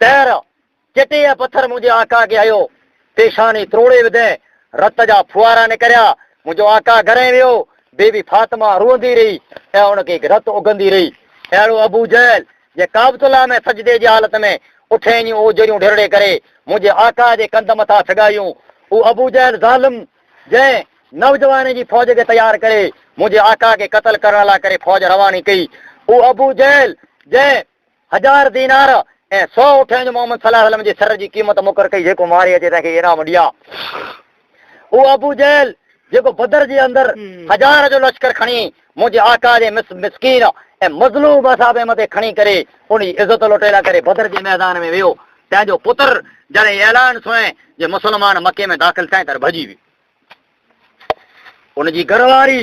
तैर चिटे या पत्थर मुंहिंजे आका खे आयो, पेशानी त्रोड़े विधे, रत जा फुआरा निकिरिया, मुंहिंजो आका घरे वियो, बेबी फातिमा रोअंदी रही ऐं उनखे रत उगंदी रही। अहिड़ो अबू जहल जे काबतुल्लाह में सजदे जी हालत में उठेनियूं ओजरियूं ढिरड़े करे मुंहिंजे आका जे कंध मथां ठॻायूं। उहो अबू जहल ज़ालिम जंहिं नौजवान जी फौज खे तयारु करे मुंहिंजे आका खे क़तल करण लाइ करे फौज रवानी कई। उहो अबू जहल जंहिं 1000 दीनार ऐं 100 उठनि जो मोहम्मद सल्लल्लाहु अलैहि वसल्लम जी सर जी क़ीमत मुक़ररु कई, जेको मारे अचे तंहिंखे इनाम ॾिया। उहो अबू जहल जेको बदर जे अंदरि 1000 जो लश्कर खणी मुंहिंजे आका जे मिसकीन ऐं मज़लूम असाबे मथे खणी करे उन जी इज़त लुटेला करे बदर जे मैदान में वियो, तंहिंजो पुत्र जॾहिं ऐलान सुणे जे मुसलमान मके में दाख़िल थिया त भॼी वियो। उनजी घरवारी,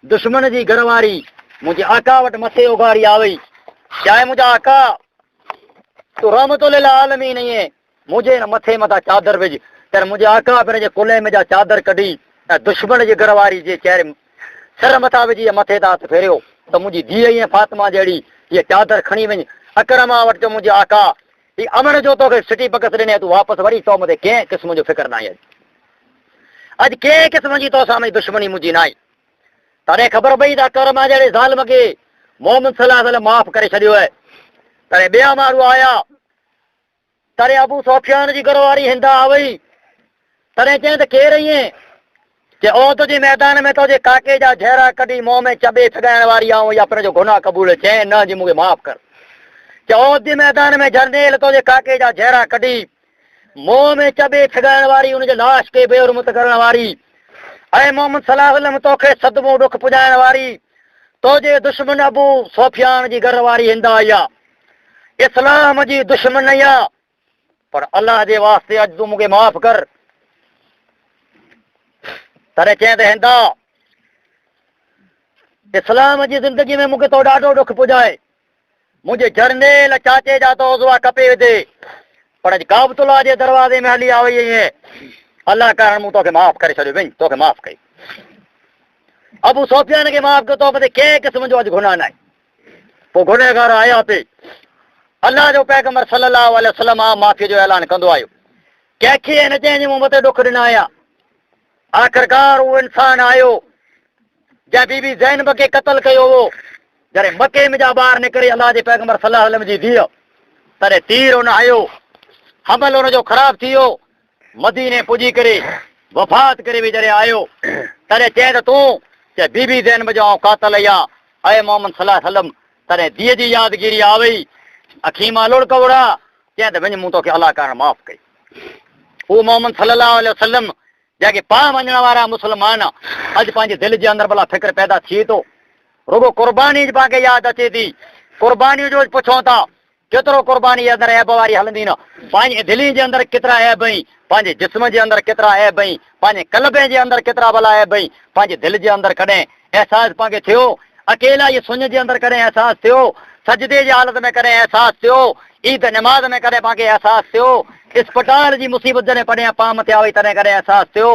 दुश्मन जी घरवारी मुंहिंजे आका वटि मथे उघारी आई, चाहे मुंहिंजा आका तूं रहमतुल आलमीन आहीं, मुंहिंजे मथे मथां चादर विझ। तर मुंहिंजे आका पंहिंजे कुल्हे में जा चादर कढी ऐं दुश्मन जी घरवारी जे चेहरे सर मथां विझी मथे तां हथ फेरियो त मुंहिंजी धीअ ऐं फातिमा जहिड़ी हीअ चादर खणी वञ अकरमा वटि जो मुंहिंजे आका ही अमन जो तोखे सिटी पकस ॾिने, तूं वापसि वरी तो मथे कंहिं क़िस्म जो फिकर न आहे। अॼु कंहिं क़िस्म जी तो साम्हूं दुश्मनी मुंहिंजी न आहे। तॾहिं ख़बर पई त अकरमा जहिड़े ज़ालिम खे मोहम्मद सल्लल्लाहु अलैहि वसल्लम माफ़ करे छॾियो आहे। तॾहिं ॿिया माण्हू आया, तॾहिं अबू सुफियान जी घरवारी हिंदा आवई, तॾहिं चई त केरु इएं जे औद जे मैदान में तुंहिंजे काके जा जहरा कढी मुंहं में चबे ठॻाइण वारी आऊं या पंहिंजो गुनाह क़बूल चए न जी मूंखे माफ़ कर। जे औद जे मैदान में जर्नेल तुंहिंजे काके जा जहरा कढी मुंहं में चबे ठॻाइण वारी, उनजे लाश खे बेहरमत करण वारी ऐं मोहम्मद सल्लल्लाहु अलैहि वसल्लम तोखे सदमो दुख पुॼाइण वारी तुंहिंजे दुश्मन अबू सुफियान जी घरवारी हिंदा आई आहे, इस्लाम जी दुश्मन आई आहे, पर अल्लाह जे वास्ते अॼु तूं मूंखे माफ़ कर। तॾहिं चए त हिंदा इस्लाम जी ज़िंदगी में मूंखे तो ॾाढो दुख पुॼाए, मुंहिंजे जर्नेल चाचे जा तो उज़वा कपे विधे, पर अॼु काबतुल्लाह जे दरवाज़े में हली आई आहीं, अल्लाह कारण मूं तोखे माफ़ करे छॾियो, वञ तोखे माफ़ कई। अबू सुफियान खे माफ़ कयो, तो मथे कंहिं क़िस्म जो अॼु गुनाह न आहे। पोइ गुनहगार आया पे, अल्लाह जो पैगंबर सल्लल्लाहु अलैहि वसल्लम माफ़ी जो ऐलान कंदो आयो, कंहिंखे न चई मूं मथे दुख ॾिना आया। आख़िरकार उहो इंसान आयो जंहिं बीबी ज़ैनब खे क़तल कयो हो, जॾहिं मके में जा ॿार निकिरे अल्लाह जे पैगंबर सल्लल्लाहु अलैहि वसल्लम जी धीअ, तॾहिं तीर हुन आयो, हमल हुनजो ख़राब थी वियो, मदीने पुॼी करे वफ़ात करे बि जॾहिं आयो तॾहिं चए त तूं चए बीबी ज़ैनब जो कातल या अय मोहम्मद सल्लल्लाहु अलैहि वसल्लम तॾहिं धीअ जी यादगिरी आ वई अखी मां लुड़ कवड़ा चए त वञ मूं तोखे अलाह करण माफ़ कई। हू मोहम्मद सल्लल्लाहु अलैहि वसल्लम जंहिंखे पाण वञण वारा मुस्लमान अॼु पंहिंजे दिलि जे अंदरि भला फिक्र पैदा थिए थो रुगो क़ुर्बानी पाण यादि अचे थी क़ुर्बानी जो पुछूं था केतिरो क़ुर्बानी जे अंदरि ऐब वारी हलंदी न पंहिंजे दिलि जे अंदरि केतिरा ऐब आहिनि पंहिंजे जिस्म जे अंदरि केतिरा ऐब आहिनि पंहिंजे कलबे जे अंदरि केतिरा भला ऐब आहिनि पंहिंजे दिलि जे अंदरि कॾहिं अहसासु पाण खे थियो अकेला इहे सुञ जे अंदरि कॾहिं अहसासु थियो सजदे जी हालत में कॾहिं अहसासु थियो ईद नमाज़ में कॾहिं पाण खे अहसासु थियो इस्पताल जी मुसीबत जॾहिं पढ़िया पाण मथे आई तॾहिं कॾहिं अहसासु थियो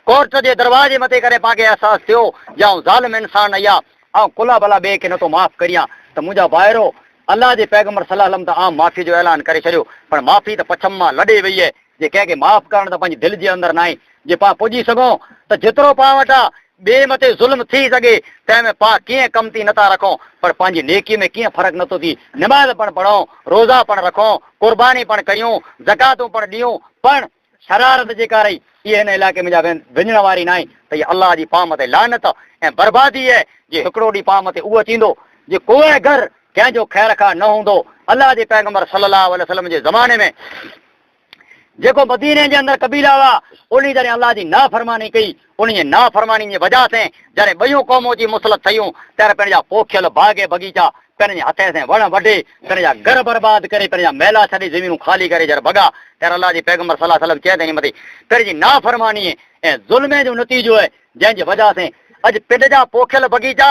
कोर्ट जे दरवाजे मथे कॾहिं पाण खे अहसासु थियो या ज़ालिम इंसान या ऐं कुला भला ॿिए खे नथो माफ़ करियां त मुंहिंजा भाइरो अल्लाह जे पैगम्बर सल्लल्लाहु अलैहि वसल्लम त आम माफ़ी जो ऐलान करे छॾियो पर माफ़ी त पछम मां लॾे वई आहे जे कंहिंखे माफ़ करण त पंहिंजे दिलि जे अंदरि न आहे जे पाण पुॼी सघूं त जेतिरो पाण वटां ॿिए मथे ज़ुल्म थी सघे तंहिंमें पाण कीअं कमती नथा रखूं पर पंहिंजी नेकी में कीअं फ़र्क़ु नथो थी नमाज़ पण पढ़ूं रोज़ा पण रखूं क़ुर्बानी पण करियूं ज़कातूं पण ॾियूं पण शरारत जेका रही इहे हिन इलाइक़े में जा विञण वारी न आहे त इहा अलाह जी पाण मथे लानत ऐं बर्बादी आहे जे हिकिड़ो ॾींहुं पाण मथे उहो थींदो जे कोई घर कंहिंजो ख़ैर खां न हूंदो अलाह जे पैगम्बर सल्लल्लाहु अलैहि वसल्लम जे ज़माने में जेको मदीने जे अंदरि कबीला हुआ उन जॾहिं अलाह जी नाफ़रमानी कई उन नाफ़रमानी जे वजह से जॾहिं ॿियूं क़ौमूं जी मुसलत थियूं ત્યારે पंहिंजा पोखियल बाग़ बगीचा पंहिंजे हथ से वण वढे पंहिंजा घर बर्बाद करे पंहिंजा मेला छॾे ज़मीनूं ख़ाली करे जॾहिं भॻा ત્યારે अलाह जे पैगम्बर सल्लल्लाहु अलैहि वसल्लम चए त मथे पंहिंजी नाफ़रमानी ऐं ज़ुल्म जो नतीजो आहे जंहिंजी वजह से अॼु पिंड जा पोखियल बगीचा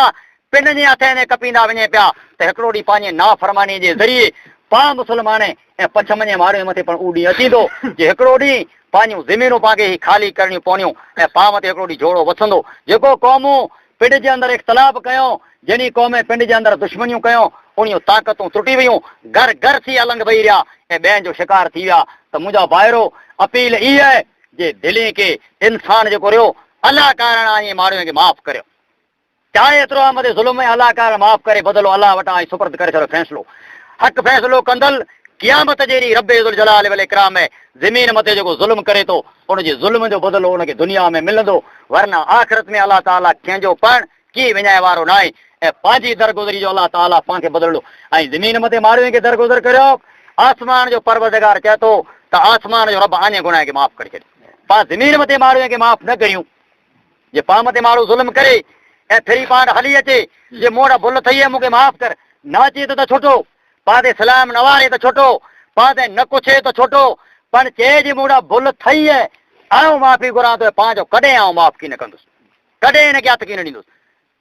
पिंड जे हथ में कपींदा वञे पिया त हिकिड़ो ॾींहुं पंहिंजे नाफ़रमानी जे ज़रिए पाण मुस्लमान ऐं पछम जे माण्हू मथे पण उहो ॾींहुं अची थो जे हिकिड़ो ॾींहुं पंहिंजूं ज़मीनूं पाण खे ख़ाली करणियूं पवंदियूं ऐं पाण मथे हिकिड़ो ॾींहुं जोड़ो वसंदो जेको क़ौमूं पिंड जे अंदरि इख़्तिलाफ़ कयूं जंहिं क़ौम पिंड जे अंदरि दुश्मनियूं कयूं उन ताक़तूं टुटी वियूं घर घर थी अलंग वेही रहिया ऐं ॿियनि जो शिकार थी विया त मुंहिंजा भाइरो अपील इहा आहे जे दिलि खे इंसान जेको रहियो अलाह कारण आहे माण्हुनि खे माफ़ करियो चाहे एतिरो आहे मथे ज़ुल्म में अलाह कारण माफ़ करे बदिलो अलाह वटां ऐं सुपुर्द करे छॾियो फ़ैसिलो हक़ फ़ैसिलो कंदल क़यामत जहिड़ी रब ज़ुल जलाल वल इकराम में ज़मीन मथे जेको ज़ुल्म करे थो उनजे ज़ुल्म जो बदिलो उनखे दुनिया में मिलंदो वरना आख़िरत में अलाह ताला कंहिंजो पण कीअं विञाए वारो न आहे ऐं पंहिंजी दरगुज़री जो अलाह ताला पाण खे बदिलंदो ऐं ज़मीन मथे माण्हुनि खे दरगुज़र करियो आसमान जो परवरदिगार चए थो त आसमान जो रब आने गुनाह खे माफ़ करे छॾे पाण ज़मीन मथे माण्हुनि खे माफ़ न करियूं जे पाण मथे माण्हू ज़ुल्म करे ऐं फिरी पाण हली अचे जे मूं वटि भुल थई आहे मूंखे माफ़ कर न अचे त छोटो पाण ते सलाम न वारे त छोटो पाण ते न कुछे त छोटो पर चए जे मूं वटि भुल थई आहे आऊं माफ़ी घुरां थो पंहिंजो कॾहिं आऊं माफ़ की न कंदुसि कॾहिं हिनखे हथ की न ॾींदुसि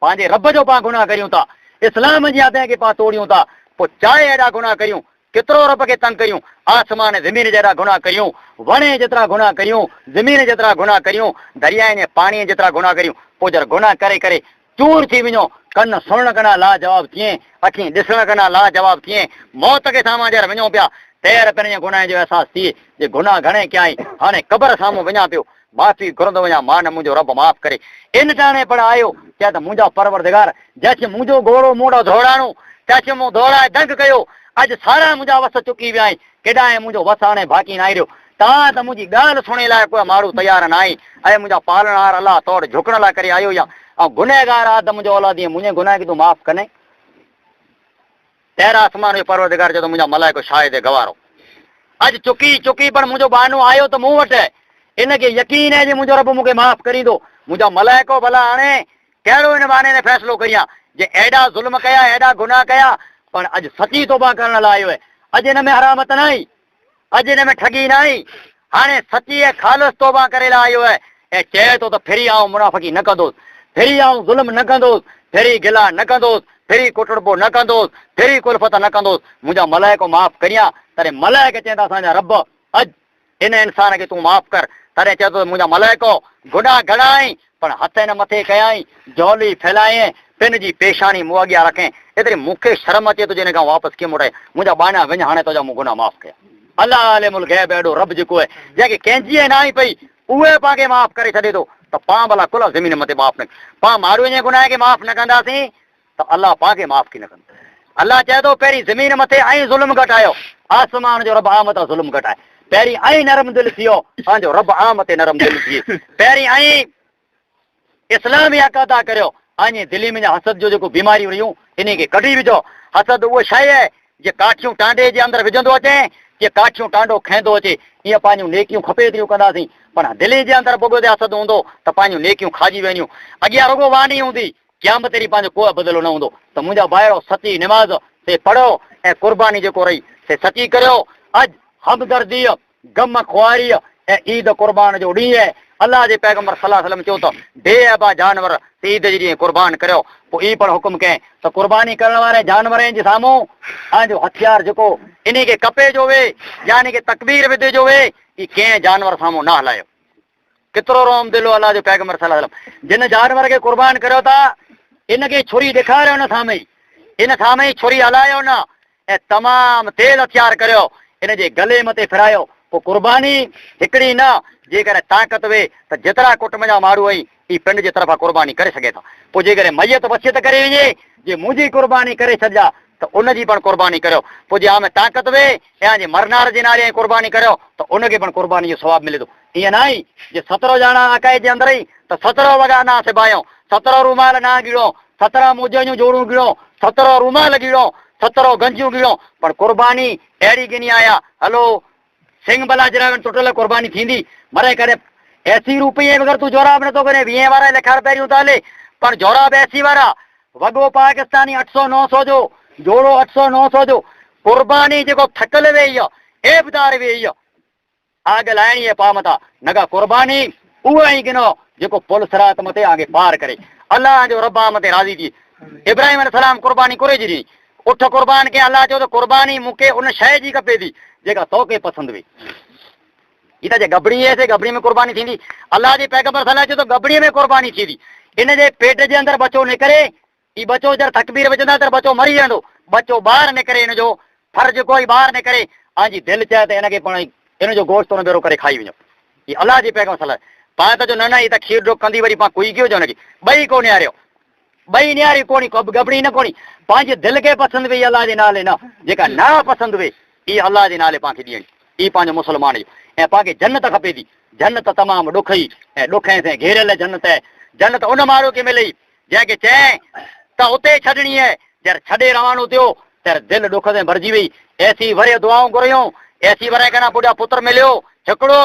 पंहिंजे रब जो पाण गुनाह करियूं था इस्लाम जी आदत खे पाण तोड़ियूं था पोइ चाहे हेॾा गुनाह करियूं केतिरो रब खे तंग करियूं आसमान ज़मीन जहिड़ा गुनाह करियूं वणे जेतिरा गुनाह करियूं ज़मीन जेतिरा गुनाह करियूं दरिया जे पाणीअ जेतिरा गुनाह करियूं पोइ जॾहिं गुनाह करे करे चूर थी वञो कन सुणण कना लाजवाब थिए अखियूं ॾिसण कना लाजवाब थिए मौत खे साम्हूं जॾहिं वञो पिया तैर पंहिंजे गुनाह जो अहसासु थिए जे गुनाह घणे कयाई हाणे क़बर साम्हूं वञा पियो माफ़ी घुरंदो वञा मान मुंहिंजो रब माफ़ करे इन टाणे पर आयो चए त मुंहिंजा परवरदिगार जंहिंखे मुंहिंजो घोड़ो मोड़ो दौड़ाणो तंहिंखे मूं दौड़ाए दंग कयो अॼु सारा मुंहिंजा वस चुकी विया आहिनि केॾा ऐं मुंहिंजो वस हाणे बाक़ी न रहियो तव्हां त मुंहिंजी ॻाल्हि सुणे लाइ कोई माण्हू तयारु न आहे ऐं मुंहिंजा पालनहार अलाह तौरु झुकण लाइ करे आयो या ऐं गुनहगार आदम मुंहिंजो औलाद मुंहिंजे गुनाह खे तूं माफ़ कने तैर आसमान जो परवरदिगार चयो त मुंहिंजा मलाइको शायदि गवारो अॼु चुकी चुकी पर मुंहिंजो बहानो आयो त मूं वटि इनखे यकीन आहे जे मुंहिंजो रब मूंखे माफ़ करींदो मुंहिंजा मलाइको भला हाणे कहिड़ो हिन बहाने ने फ़ैसिलो करियां जे एॾा ज़ुल्म कया एॾा गुनाह कया पर अॼु सची तौबा करण लाइ आयो आहे अॼु हिन में हरामत न आई अॼु हिन में ठगी न आई हाणे सची ऐं ख़ालिस तौबा करे लाइ आयो आहे ऐं चए थो त फिरी आऊं मुनाफ़िकी न कंदोसि फिरी आऊं ज़ुल्म न कंदोसि फिरी गिला न कंदोसि फिरी कुटड़बो न कंदोसि फिरी कुल्फत न कंदोसि मुंहिंजा मलाइको माफ़ करियां तॾहिं मलाइक चवंदा असांजा रब अॼु इन इंसान खे तूं माफ़ कर तॾहिं चए थो मुंहिंजा मलाइको गुनाह घणा आहीं पर हथ हिन मथे कयाई जौली फैलाए पिन जी पेशानी मूं अॻियां रखें एतिरी मूंखे शर्म अचे थो जिन खां वापसि कीअं मोटाए मुंहिंजा बाना वञ हाणे तुंहिंजा मूं गुनाह माफ़ कया अलाह आलिमुल गैब एॾो रब जेको आहे जंहिंखे कंहिंजी न आई पई उहे पाण खे माफ़ करे छॾे थो त पाण भला कुल ज़मीन मथे माफ़ न पाण माण्हूअ जे गुनाह खे माफ़ न कंदासीं त अलाह पाण खे माफ़ की न कंदो अलाह चए थो पहिरीं ज़मीन मथे ऐं ज़ुल्म घटायो आसमान जो रब आमद ज़ुल्म घटाए पहिरीं आई नरम दिल थियो पंहिंजो रब आम ते नरम दिल थिए पहिरीं आई इस्लाम या अदा करियो अने दिल्ली में हसद जो जेको बीमारियूं रहियूं इन खे कढी विझो हसद उहा शइ आहे जे काठियूं टांडे जे अंदरि विझंदो अचे जे काठियूं टांडो खाईंदो अचे ईअं पंहिंजूं नेकियूं खपे थियूं कंदासीं पर दिल्ली जे अंदरि भुॻो ते हसद हूंदो त पंहिंजूं नेकियूं खाइजी वेंदियूं अॻियां रुॻो वाणी हूंदी क़यामत ॾींहुं पंहिंजो को बदिलो न हूंदो त मुंहिंजा भाइरो सची निमाज़ से पढ़ो ऐं कुर्बानी जेको रही से सची करियो अॼु हमदर्दी गम खुआरी ऐं ईद कुर्बान जो ॾींहुं आहे अल्लाह जे पैगम्बर सल्लल्लाहु अलैहि वसल्लम चयो त बेअबा जानवर ईद जे ॾींहुं कुर्बान करियो पोइ ई पण हुकुम कयईं त कुर्बानी करण वारे जानवरनि जे साम्हूं तव्हांजो हथियार जेको इन खे कपे जो वे यानी की तकबीर विधे जो वे ई कंहिं जानवर साम्हूं न हलायो केतिरो रोम दिलो अल्लाह जो पैगम्बर सल्लल्लाहु अलैहि वसल्लम जिन जानवर खे कुर्बान करियो था इनखे छुरी ॾेखारियो न साम्हूं इन साम्हूं छुरी हलायो न ऐं तमामु तेज़ हथियार करियो इन जे गले मथे फिरायो पोइ कुर्बानी हिकिड़ी न जेकर ताक़त वे त जेतिरा कुटुंब जा माण्हू आई ई पिंड जे तरफ़ां कुर्बानी करे सघे था पोइ जेकर मैयत वसियत करे वञे जे मुंहिंजी कुर्बानी करे छॾिजा त उनजी पण कुर्बानी करियो पोइ जे हाणे ताक़त वे या जे मरनार जे नाले कुर्बानी करियो त उनखे पण कुर्बानी जो सवाबु मिले थो ईअं न आई जे 17 ॼणा अकाए जे अंदरि ई त 17 वॻा न सिबायो 17 रूमाल न गिड़ो 17 मुजूं जोड़ूं गिड़ो 17 रूमाल गिड़ो 17 गंजियूं गिड़ो पर कुर्बानी अहिड़ी गिनी आया हलो सिंह भला जरा टुटल कुर्बानी थींदी मरे करे 80 रुपये अगरि तूं जोराब नथो करे 20 वारा लेखार पहिरियों त हले पर जोराब 80 वारा वॻो पाकिस्तानी 800 900 जो जोड़ो 800 900 जो कुर्बानी जेको थकल वेई आहे एबदार वेई आहे आग लाइणी आहे पाम था नगा कुर्बानी उहा ई गिनो जेको पुल सिरात मथे आगे पार करे अल्लाह जो रब्बा मथे राज़ी थी इब्राहिम अलैहिस्सलाम कुर्बानी करे ॾिनी उठ कुर्बान के अल्लाह चयो त कुर्बानी मूंखे उन शइ जी खपे थी जेका तोखे पसंदि हुई हीअ त जे गबड़ी आहे से गबड़ी में कुर्बानी थींदी अल्लाह जे पैगम्बर सल्लल्लाहु अलैहि वसल्लम चयो त गबड़ीअ में कुर्बानी थींदी इन जे पेट जे अंदरि बचो निकिरे ई बचो जर तकबीर विझंदा त बचो मरी वेंदो बचो ॿाहिरि निकिरे इन जो फर्ज़ कोई ॿाहिरि निकिरे तव्हांजी दिलि चए त इनखे पाण इन जो गोश्त उन भेरो करे खाई वञो हीअ अल्लाह जे पैगम्बर सल्लल्लाहु अलैहि वसल्लम पाण त जो न हीअ त खीर ढोक कंदी वरी पाण कुई कयो जो हुनखे ॿई कोन निहारियो ॿई निहारी कोन्हे गबड़ी न कोन्हे पंहिंजे दिलि खे पसंदि हुई अल्लाह जे नाले न जेका न पसंदि हुई इहा अल्लाह जे नाले पाण खे ॾियणी ई पंहिंजो मुस्लमान जो ऐं पाण खे जन्नत खपे थी जन्नत तमामु ॾुखी ऐं ॾुखे सां घेरियल जन्नत आहे जन्नत उन माण्हू खे मिले जंहिंखे चए त उते छॾणी आहे जर छॾे रवानो थियो त दिलि ॾुख से भरिजी वई ऐसी वरे दुआऊं घुरियूं ऐसी वरे खां पुॼा पुत्र मिलियो हिकिड़ो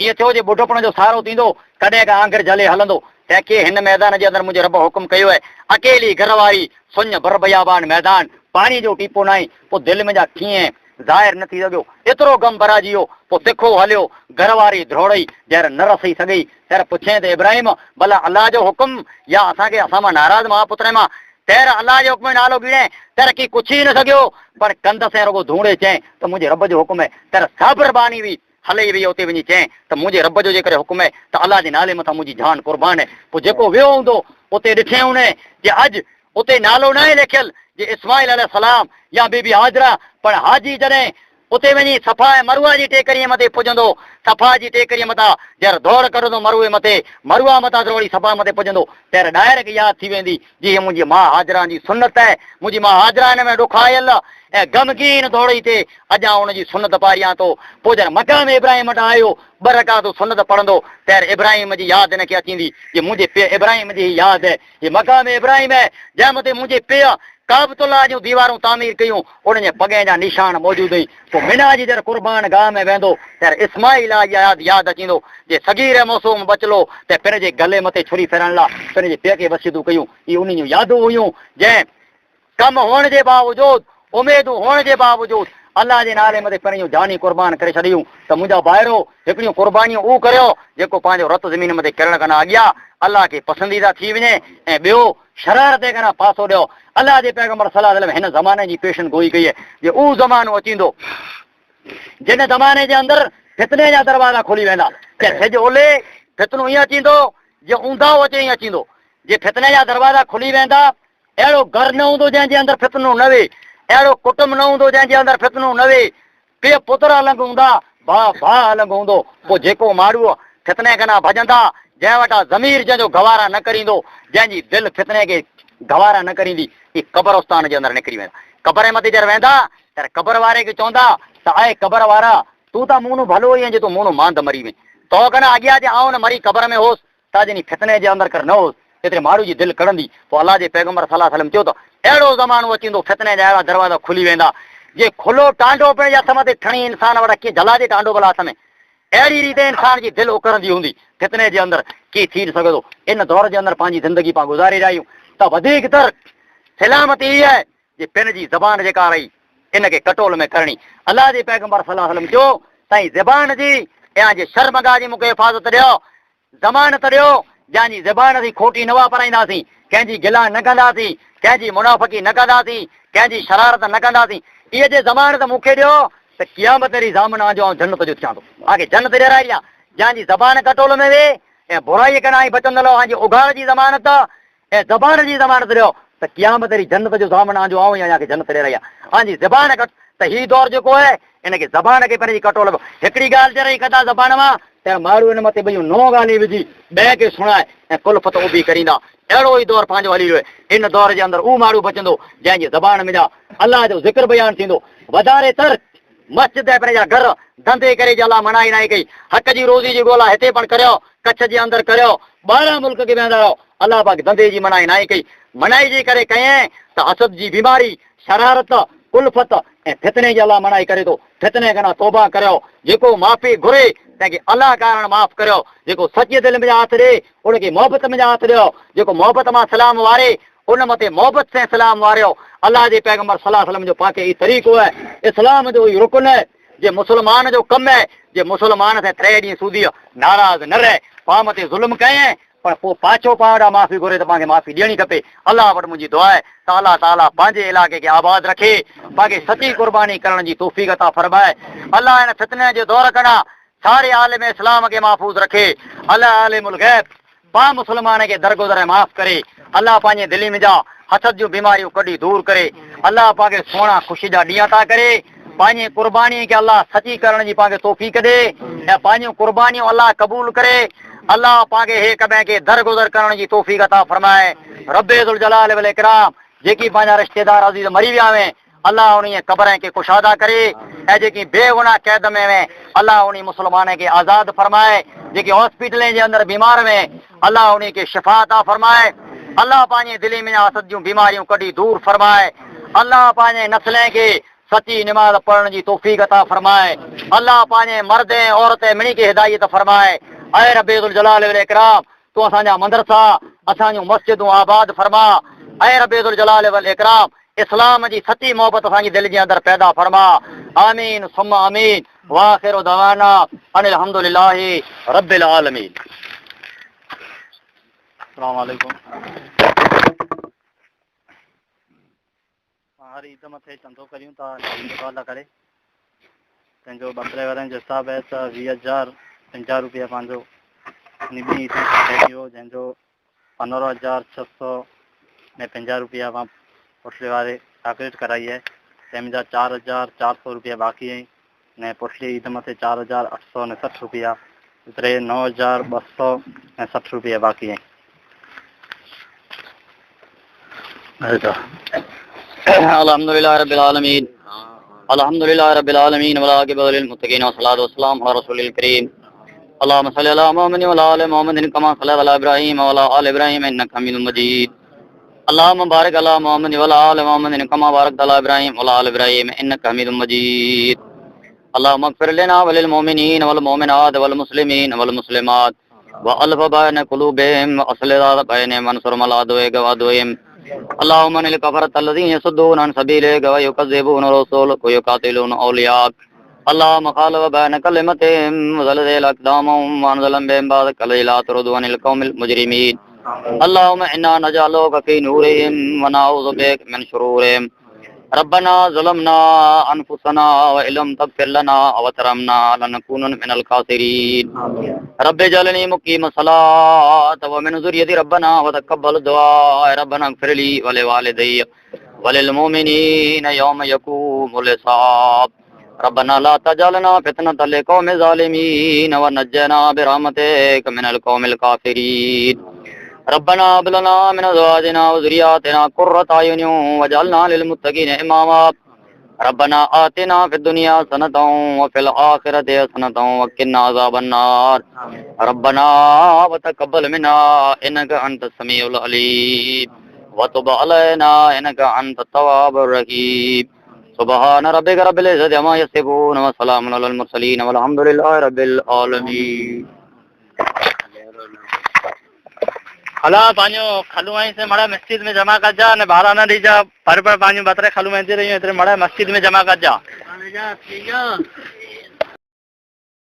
ईअं थियो जे ॿुढपण जो सहारो थींदो कॾहिं का आंगर जले हलंदो तंहिंखे हिन मैदान जे अंदरि मुंहिंजे रब हुकुम कयो आहे अकेली घर वारी सुञ बरबयाबान मैदान पाणी जो टीपो न आहे पोइ दिलि में जा कीअं ज़ाहिर न थी सघियो एतिरो गम भराइजी वियो पोइ तिखो हलियो घर वारी धोड़ई जर न रसी सघई तर पुछे त इब्राहिम भला अल्लाह जो हुकुम या असांखे असां मां नाराज़ मां पुत्र मां तैर अल्लाह जो हुकुम नालो गिणे तर की कुझु ई न सघियो पर कंध से रुगो धूड़े चए त मुंहिंजे रब जो हुकुम आहे तर साबिर बानी हुई हले वई उते वञी चए त मुंहिंजे रब जो जेकर हुकुम आहे त अल्लाह जे नाले मथां मुंहिंजी जान कुर्बान आहे पोइ जेको वियो हूंदो उते ॾिठे हुन जे अॼु उते नालो न आहे लिखियल जे इस्माइल अलैहिस्सलाम या बीबी हाजरा पर हाजी जॾहिं उते वञी सफ़ा ऐं मरुआ जी टेकरीअ मथे पुॼंदो सफ़ा जी टेकरीअ मथां जर दौड़ कंदो मरुए मथे मरुआ मथां वरी सफ़ा मथे पुॼंदो तर डायरेक्ट यादि थी वेंदी जीअं मुंहिंजी माउ हाजरा जी सुनत आहे मुंहिंजी माउ हाजरा हिन में ॾुखायल ऐं गमगीन दौड़ी थिए अॼां हुनजी सुनत पारियां थो पोइ जर मक़ाम इब्राहिम वटि आयो ॿ रकात सुनत पढ़ंदो तर इब्राहिम जी यादि हिनखे अचींदी जे मुंहिंजे पीउ इब्राहिम जी यादि आहे हे मक़ाम इब्राहिम आहे जंहिं मथे मुंहिंजे पीउ काबतुल्लाह जूं दीवारूं तामीर कयूं उन जे पगे जा निशान मौजूदु हुई पोइ मिना जी जर कुर्बान गाह में वेंदो तर इस्माइल यादि अचींदो जे सगीर मौसूम बचलो त पिण जे गले मथे छुरी फिरण लाइ पिण जे पीउ खे वसीदूं कयूं इहे उन जूं यादूं हुयूं जंहिं कम हुअण जे बावजूदि उमेदूं हुअण जे बावजूदि अल्लाह जे नाले मथे पहिरियों जानी कुर्बान करे छॾियूं त मुंहिंजा ॿाहिरो हिकिड़ियूं कुर्बानियूं उहो करियो जेको पंहिंजो रत ज़मीन मथे किरण खां अॻियां अल्लाह खे पसंदीदा थी वञे ऐं ॿियो शरारत खां पासो ॾियो अल्लाह जे पैगम्बर सल्लल्लाहु अलैहि वसल्लम हिन ज़माने जी पेशन गोई कई आहे जे उहो ज़मानो अचींदो जिन ज़माने जे अंदरि फितने जा दरवाज़ा खुली वेंदा सिज ओले फितनो ईअं अचींदो जे ऊंधाओ अचे ईअं अचींदो जे फितने जा दरवाज़ा खुली वेंदा अहिड़ो घर न हूंदो जंहिंजे अंदरि फितनो न वे अहिड़ो कुटुंब न हूंदो जंहिंजे अंदरि फितनो न वे पीउ पुत्र अलॻि हूंदा भाउ भाउ अलॻि हूंदो पोइ जेको माण्हू फितने खां भॼंदा जंहिं वटां ज़मीर जंहिंजो गवारा न करींदो जंहिंजी दिलि फितने खे गवारा न करींदी ही क़ब्रस्तान जे अंदरि निकिरी वेंदा क़बर जे मथे जर वेंदा त क़बर वारे खे चवंदा त आहे क़बर वारा तू ता मुंह भलो ही है जो तू मुंह मांद मरी में तो कना आॻियां जे आऊं न मरी क़बर में होस ता जिनी फितने जे अंदर कर न होस एतिरे माण्हू जी दिलि कड़ंदी पोइ अलाह जे पैगंबर सल्लल्लाहु अलैहि वसल्लम चयो त अहिड़ो ज़मानो अचींदो फितने जा अहिड़ा दरवाज़ा खुली वेंदा जे खुलो टांडो पंहिंजे हथ मथे ठणी इंसान वटि कीअं जला जे टांडो भला हथ में अहिड़ी रीति इंसान जी दिलि उकरंदी हूंदी फितने जे अंदर कीअं थी सघे थो इन दौर जे अंदर पंहिंजी ज़िंदगी पाण गुज़ारे रहिया आहियूं त वधीक तर सलामती इहा आहे जे पिन जी ज़बान जेका रही इनखे कटोल में करणी अलाह जे पैगंबर सल्लल्लाहु अलैहि वसल्लम चयो साईं ज़बान जी या जे शर्मगाह जी मूंखे हिफ़ाज़त ॾियो ज़मानत ॾियो जंहिंजी ज़बान जी खोटी न वापराईंदासीं कंहिंजी गिला न कंदासीं कंहिंजी मुनाफ़िकी न कंदासीं कंहिंजी शरारत न कंदासीं इहे जे ज़मानत मूंखे ॾियो त क़यामत ॾींहुं ज़ामना जो जन्नत जो थियां थो आगे जन्नत ॾियाराई आहे जंहिंजी ज़बान कटोल में वे ऐं बुराई कंदा बचंदो हांजी उघाड़ जी ज़मानत ऐं ज़बान जी ज़मानत ॾियो त क़यामत ॾींहुं जन्नत जो ज़ामना जो आऊं या जन्नत ॾियाराई आहे हांजी ज़बान कट त हीउ दौर जेको आहे इनखे ज़बान खे पंहिंजी कटोल हिकिड़ी ॻाल्हि जॾहिं कंदा ज़बान मां त माण्हू हिन मथे ॿई नओं ॻाल्हि विझी ॿिए खे सुणाए ऐं कुल्फ़त उभी करींदा अहिड़ो ई दौर पंहिंजो हली रहियो आहे इन दौर जे अंदरि उहो माण्हू बचंदो जंहिंजी ज़बान में जा अलाह जो ज़िक्र बयानु थींदो वधारे तर मस्जिद पंहिंजा घर धंधे करे जे अलाह मनाई न कई हक़ जी रोज़ी जी ॻोल्हा हिते पण करियो कच्छ जे अंदरि करियो ॿाहिरां मुल्क खे वेंदा रहो अलाह पाक धंधे जी मनाई न कई मनाई जे करे कयईं त हसद जी बीमारी शरारत कुल्फ़त ऐं फितने जी अलाह मनाई करे थो फितने खां तौबा करियो जेको माफ़ी घुरे तंहिंखे अलाह कारण माफ़ करियो जेको सचे दिलि में हथ ॾे उनखे मोहबत में हथ ॾियो जेको मोहबत मां सलाम वारे उन मथे मोहबत से सलाम वारियो अलाह जे पैगंबर सल्लल्लाहु अलैहि वसल्लम जो पाके ई तरीक़ो आहे इस्लाम जो ई रुकन आहे जे मुस्लमान जो कमु आहे जे मुस्लमान से 3 ॾींहं सूदी नाराज़ न रहे पाण मथे ज़ुल्म कयईं पर पोइ पाछो पाण माफ़ी घुरे त पाण माफ़ी ॾियणी खपे अलाह वटि मुंहिंजी दुआ आहे त अलाह ताला पंहिंजे इलाइक़े खे आबाद रखे पाण सची कुर्बानी करण जी तौफ़ीक़ अता फरमाए अलाह हिन फितने जे दौर कॾा सारे आलिम इस्लाम खे महफ़ूज़ रखे अलाह आलिमुल गैब पा मुस्लमान खे दरगुज़र माफ़ करे अलाह पंहिंजे दिलि में जा हसद जूं बीमारियूं कढी दूर करे अलाह पाण सोना ख़ुशी जा ॾींहं था करे पंहिंजी कुर्बानी खे अलाह सची करण जी पाण तौफ़ीक़ ॾे ऐं पंहिंजूं कुर्बानियूं अलाह क़बूल करे अलाह पाण हिक ॿिए खे दरगुज़र करण जी तौफ़ीक़ अता फरमाए रब्बे ज़ुल जलाल वल इकराम जेकी पंहिंजा रिश्तेदार अज़ीज़ मरी विया हुआ अलाह उन क़बर खे कुशादा करे ऐं जेकी बेगुनाह कैद में वे अलाह उन मुस्लमान खे आज़ाद फरमाए जेके हॉस्पिटल जे अंदरि बीमार में अलाह उन खे शिफ़ा अता फरमाए अलाह पंहिंजे दिलि में हसद जूं बीमारियूं कढी दूर फरमाए अलाह पंहिंजे नस्ल खे सची नमाज़ पढ़ण जी तौफ़ीक़ अता फरमाए अलाह पंहिंजे मर्द ऐं औरत मिणी खे हिदायत फरमाए ऐं रब्बे ज़ुल जलाल वल इकराम तूं असांजा मदरसा असांजूं मस्जिदूं आबाद फरमा ऐं रब्बे ज़ुल जलाल वल इकराम इस्लाम जी सची मोहबत असांजी दिलि जे अंदरि पैदा फरमा आमीन सुम्मा आमीन वाखिर दवाना अनिल हम्दुलिल्लाहि रब्बिल आलमीन। अस्सलाम वालेकुम। हर ईद मथे चंदो करियूं था अदा करे पंहिंजो 2 वरनि जो हिसाब आहे त 20,050 रुपया पंहिंजो निबी ईद जंहिंजो 15,650 रुपया मां पुछले वारे टारगेट कराई है तंहिंजा 4,400 रुपया बाक़ी आहिनि ने पुछली ईद मथे 4,860 रुपया एतिरे 9,260 रुपया बाक़ी आहिनि। अल्हम्दुलिल्लाह रब्बिल आलमीन अल्हम्दुलिल्लाह रब्बिल आलमीन वल आक़िबतु लिल मुत्तक़ीन वस्सलातु वस्सलामु अला रसूलिल करीम अल्लाहुम्मा सल्लि अला मुहम्मदिन व अला आलि मुहम्मदिन कमा सल्लैता अला इब्राहीम व अला आलि इब्राहीम इन्नका हमीदुम मजीद अल्लाहुम्मा बारिक अला मुहम्मदिन व अला आलि मुहम्मदिन कमा बारकता अला इब्राहीम व अला आलि इब्राहीम इन्नका हमीदुम मजीद अल्लाहुम्मा इग़फिर लना व लिल मुमिनीन वल मुमिनात वल मुस्लिमीन वल मुस्लिमात व अलफ बैन कुलूबिहिम व अस्लिह ज़ात बैनहिम वंसुर मल अदुइक व अदुइहिम अल्लाहुम्मा इन्निल कफ़रत अल्लज़ीना यसुद्दून अन सबीलिक व युकज़्ज़िबून रसूलक व युक़ातिलून औलियाक अल्लाहुम्मा ख़ालिफ बैन कलिमतिहिम व ज़ल्ज़िल अक़दामहुम व अनज़िल बिहिम बारक ला तुरदु अनिल क़ौमिल मुजरिमीन अल्लाहुम्मा इन्ना नजअलुका फ़ी नूरिहिम व नऊज़ु बिक मिन शुरूरिहिम रब्बना ज़लमना अनफुसना व इल्लम तग़फिर लना व तरहमना लनकूनन मिनल ख़ासिरीन रब्बि जअलनी मुक़ीम सलात व मिन ज़ुर्रियती रब्बना व तक़ब्बल दुआ रब्बना इग़फिर ली व लिवालिदैय व लिल मुमिनीन यौम यक़ूमुल हिसाब रब्बना ला तजअलना फितनतल लिक़ौमिज़ ज़ालिमीन व नज्जिना बिरहमतिक मिनल क़ौमिल काफ़िरीन रब्बना हब लना मिन अज़वाजिना व ज़ुर्रिय्यातिना क़ुर्रता अयुनिन वजअलना लिल मुत्तक़ीना इमामा रब्बना आतिना फिद दुनिया हसनतौ व फिल आखिरति हसनतौ व किन्ना अज़ाबन्नार रब्बना व तक़ब्बल मिन्ना इन्नका अंतस समीउल अलीम व तुब अलैना इन्नका अंतत तव्वाबुर रहीम सुबहान रब्बिका रब्बिल इज़्ज़ति अम्मा यसिफून व सलामुन अलल मुरसलीन वल्हम्दुलिल्लाहि रब्बिल आलमीन। खला पांजो खलू आई से मड़ा मस्जिद में जमा कर जा ने बारा ना दीजा पर पांजो बतरे खलू में दे रही है तेरे मड़ा मस्जिद में जमा कर जा।